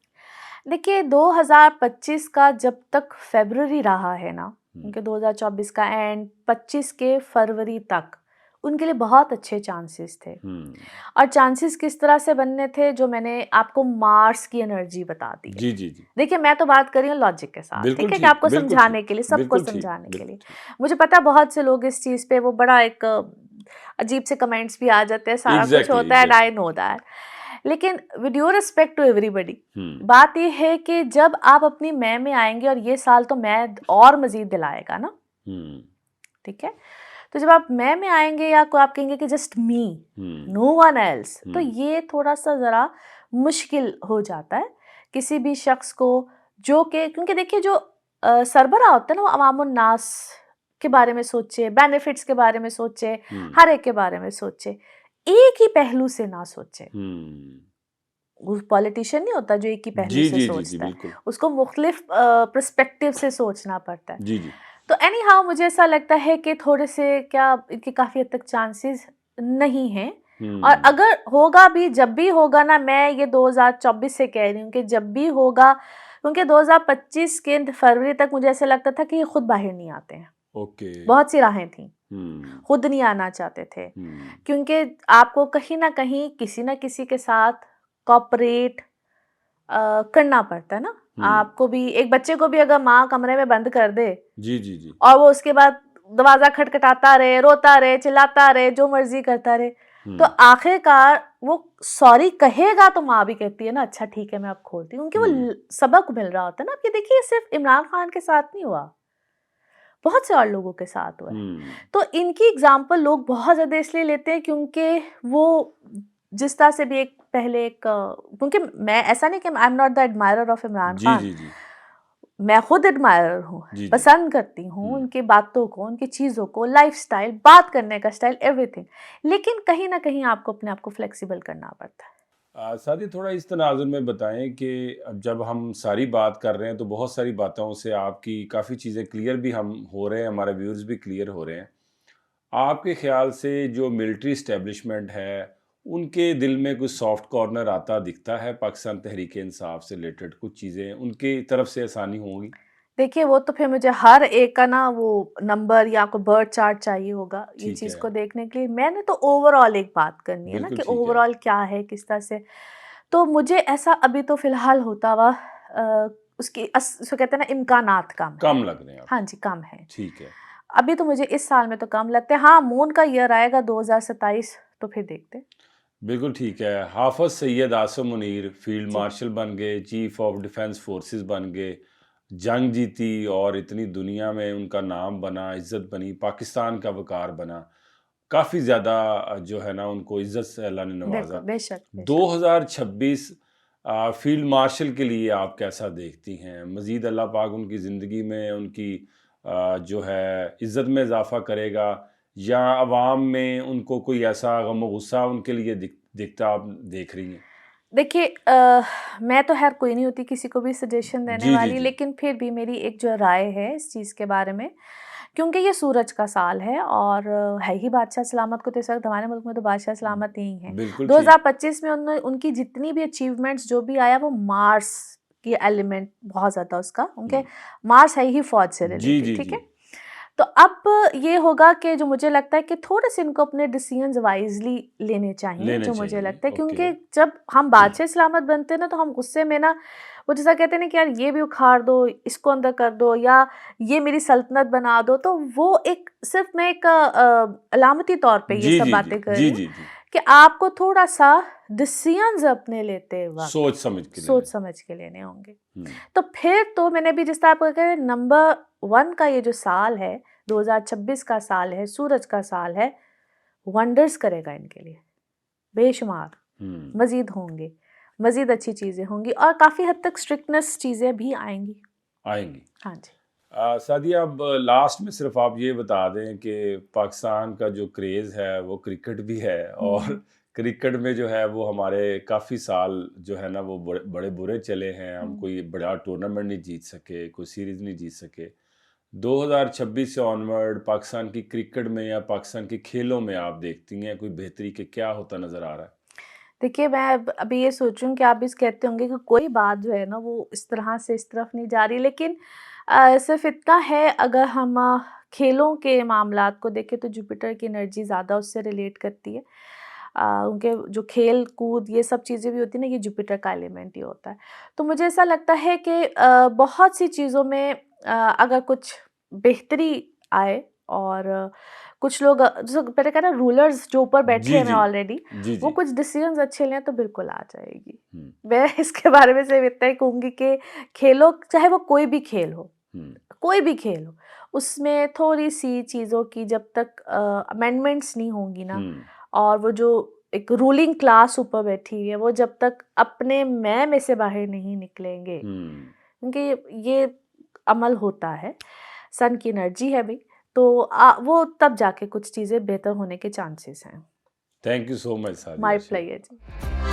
देखिए 2025 का जब तक फ़रवरी रहा है ना, हुँ, उनके 2024 का एंड 25 के फरवरी तक उनके लिए बहुत अच्छे चांसेस थे। हुँ। और चांसेस किस तरह से बनने थे, जो मैंने आपको मार्स की एनर्जी बता दी है। जी, जी, जी। देखिए मैं तो बात कर रही हूँ लॉजिक के साथ, बिल्कुल ठीक है? कि ठीक, आपको बिल्कुल ठीक, समझाने के लिए, सबको बिल्कुल ठीक, समझाने के बिल्कुल लिए। ठीक। मुझे पता है बहुत से लोग इस चीज़ पे वो बड़ा एक अजीब से कमेंट्स भी आ जाते हैं, सारा कुछ एग्ज़ैक्टली, होता है and I exactly. Know that. लेकिन with due respect to everybody, hmm, बात ये है कि जब आप अपनी मय में आएँगे और ये साल तो मैं और मज़ीद दिलाएगा ना, हुँ, ठीक है? तो जब आप मैं में आएँगे या को आप कहेंगे कि जस्ट मी, हुँ, नो वन एल्स, तो हुँ, ये थोड़ा-सा ज़रा मुश्किल हो जाता है किसी भी शख्स को, जो कि क्योंकि देखिए जो सरबराह होता है ना वो अवामुन नास के बारे में सोचे, बेनिफिट्स के बारे में सोचे, हुँ, हर एक के बारे में सोचे, एक ही पहलू से ना सोचे। हुँ। वो पॉलिटिशियन नहीं होता जो एक ही पहलू जी, से जी, जी, जी, सोचता है, बिल्कुल। उसको मुख्तलिफ पर्सपेक्टिव से सोचना पड़ता है। जी, जी। तो एनी हाउ मुझे ऐसा लगता है कि थोड़े से क्या इनके काफ़ी हद तक चांसेस नहीं हैं, और हुँ, अगर होगा भी, जब भी होगा ना, मैं ये 2024 से कह रही हूँ कि जब भी होगा, क्योंकि 2025 के फरवरी तक मुझे ऐसा लगता था कि ये खुद बाहर नहीं आते हैं। ओके। बहुत सी राहें थी, हुँ, खुद नहीं आना चाहते थे, हुँ, क्योंकि आपको कहीं न कहीं किसी न किसी के साथ कोऑपरेट करना पड़ता है ना। हुँ। आपको भी, एक बच्चे को भी अगर माँ कमरे में बंद कर दे जी, जी, जी। और वो उसके बाद दरवाज़ा खटखटाता रहे, रोता रहे, चिल्लाता रहे, जो मर्ज़ी करता रहे, तो हुँ, आखिरकार वो सॉरी कहेगा तो माँ भी कहती है ना, अच्छा ठीक है मैं अब खोलती हूँ, क्योंकि वो हुँ, सबक मिल रहा होता है ना। अब ये देखिए सिर्फ इमरान खान के साथ नहीं हुआ, बहुत से और लोगों के साथ हुआ है। हुँ। तो इनकी एग्ज़ाम्पल लोग बहुत ज़्यादा इसलिए लेते हैं क्योंकि वो जिस तरह से भी एक पहले एक क्योंकि मैं ऐसा नहीं कि I am not the admirer of Imran ji, Khan, ji, जी। मैं खुद एडमायरर हूँ, जी, जी। पसंद करती हूँ हुँ। उनकी बातों को, उनकी चीज़ों को, लाइफ़स्टाइल, बात करने का स्टाइल, एवरीथिंग। लेकिन कहीं न कहीं आपको अपने आप को फ्लेक्सिबल करना पड़ता है। सादी थोड़ा इस तनाज़ुर में बताएँ कि अब जब हम सारी बात कर रहे हैं तो बहुत सारी बातों से आपकी काफ़ी चीज़ें क्लियर भी हम हो रहे हैं, हमारे व्यूअर्स भी क्लियर हो रहे हैं। आपके ख़्याल से जो मिलिट्री एस्टेब्लिशमेंट है, उनके दिल में कुछ सॉफ्ट कॉर्नर आता दिखता है पाकिस्तान तहरीक-ए-इंसाफ से रिलेटेड कुछ चीज़ें उनकी तरफ से आसानी होंगी? देखिए, वो तो फिर मुझे हर एक का ना वो नंबर या कोई बर्थ चार्ट चाहिए होगा, ये ठीक चीज़ है, को देखने के लिए। मैंने तो ओवरऑल एक बात करनी है ना बिल्कुल कि ठीक है। ओवरऑल क्या है, किस तरह से। तो मुझे ऐसा अभी तो फ़िलहाल होता हुआ उसकी उसको कहते हैं ना इम्कानात कम है। कम लग रहे हैं हाँ आपको। जी, कम है। ठीक है। अभी तो मुझे इस साल में तो कम लगते हैं। हाँ, मून का ईयर आएगा 2027 तो फिर देखते हैं। बिल्कुल ठीक है। हाफ़िज़ सैयद आसिम मुनीर फ़ील्ड जी। मार्शल बन गए, चीफ़ ऑफ डिफेंस फ़ोर्सेस बन गए, जंग जीती और इतनी दुनिया में उनका नाम बना, इज़्ज़त बनी, पाकिस्तान का वक़ार बना। काफ़ी ज़्यादा जो है ना उनको इज़्ज़त से अल्लाह ने बिल्कुल, नवाज़ा। बेशक, बेशक। 2026 फ़ील्ड मार्शल के लिए आप कैसा देखती हैं? मज़ीद अल्लाह पाक उनकी ज़िंदगी में उनकी जो है इज़्ज़त में इज़ाफ़ा करेगा या अवाम में उनको कोई ऐसा गम-ओ-गुस्सा उनके लिए दिखता आप देख रही हैं? देखिए मैं तो ख़ैर कोई नहीं होती किसी को भी सजेशन देने जी, जी, वाली, जी। लेकिन फिर भी मेरी एक जो राय है इस चीज़ के बारे में, क्योंकि ये सूरज का साल है और है ही बादशाह सलामत को, तो इस वक़्त हमारे मुल्क में तो बादशाह सलामत ही हैं। बिल्कुल ठीक। 2025 में उनकी जितनी भी अचीवमेंट्स जो भी आया वो मार्स की एलिमेंट बहुत ज़्यादा उसका, हुँ। उनके मार्स है ही फ़ौज से जी, रिलेटेड, जी, ठीक जी। है? तो अब ये होगा कि जो मुझे लगता है कि थोड़े-से इनको अपने डिसीजंस वाइज़ली लेने चाहिए, लेने जो मुझे चाहिए। लगता है, ओके। क्योंकि जब हम बादशाह सलामत बनते हैं ना, तो हम गुस्से में ना वो जैसा कहते हैं ना कि यार ये भी उखाड़ दो, इसको अंदर कर दो या ये मेरी सल्तनत बना दो, तो वो एक सिर्फ़ मैं एक अलामती तौर पे ये जी, सब जी, जी। बातें कर जी, रही हूँ जी, जी। कि आपको थोड़ा-सा डिसीजंस अपने लेते वक़्त सोच समझ के लेने। सोच समझ के लेने होंगे। हुँ। तो फिर तो मैंने भी जिस तरह आपको कहा नंबर 1 का ये जो साल है, 2026 का साल है, सूरज का साल है, वंडर्स करेगा इनके लिए, बेशुमार। हुँ। मज़ीद होंगे, मज़ीद अच्छी चीज़ें होंगी और काफ़ी हद तक स्ट्रिक्टनेस चीज़ें भी आएँगी। आएँगी। हाँ जी। सादिया अब लास्ट में सिर्फ आप ये बता दें कि पाकिस्तान का जो क्रेज़ है वो क्रिकेट भी है और हुँ, क्रिकेट में जो है वो हमारे काफ़ी साल जो है ना वो बड़े बड़े बुरे चले हैं। हम हुँ। कोई बड़ा टूर्नामेंट नहीं जीत सके, कोई सीरीज़ नहीं जीत सके। 2026 से ऑनवर्ड पाकिस्तान की क्रिकेट में या पाकिस्तान के खेलों में आप देखती हैं कोई बेहतरी के क्या होता नज़र आ रहा है? देखिए, मैं अब अभी ये सोच रही हूँ कि आप भी कहते होंगे कि कोई बात जो है ना वो इस तरह से इस तरफ नहीं जा रही, लेकिन सिर्फ़ इतना है, अगर हम खेलों के मामलात को देखें तो जुपिटर की एनर्जी ज़्यादा उससे रिलेट करती है। उनके जो खेल-कूद ये सब चीज़ें भी होती हैं ना, ये जुपिटर का एलिमेंट ही होता है। तो मुझे ऐसा लगता है कि बहुत सी चीज़ों में अगर कुछ बेहतरी आए और कुछ लोग जो मैंने कहा ना रूलर्स जो ऊपर बैठे जी, हैं जी। ऑलरेडी, जी, वो जी। कुछ डिसीजंस अच्छे लें तो बिल्कुल आ जाएगी। हुँ, मैं इसके बारे में सिर्फ इतना ही कहूँगी कि खेलों, चाहे वो कोई भी खेल हो, हुँ, कोई भी खेल हो, उसमें थोड़ी-सी चीज़ों की जब तक अमेंडमेंट्स नहीं होंगी ना, हुँ, और वो जो एक रूलिंग क्लास ऊपर बैठी हुई है, वो जब तक अपने मैं में से बाहर नहीं निकलेंगे, हुँ। क्योंकि ये अमल होता है, सन की एनर्जी है भई, तो वो तब जाके कुछ चीज़ें बेहतर होने के चांसेस हैं। Thank you so much my Sadia Shaikh. Pleasure ji.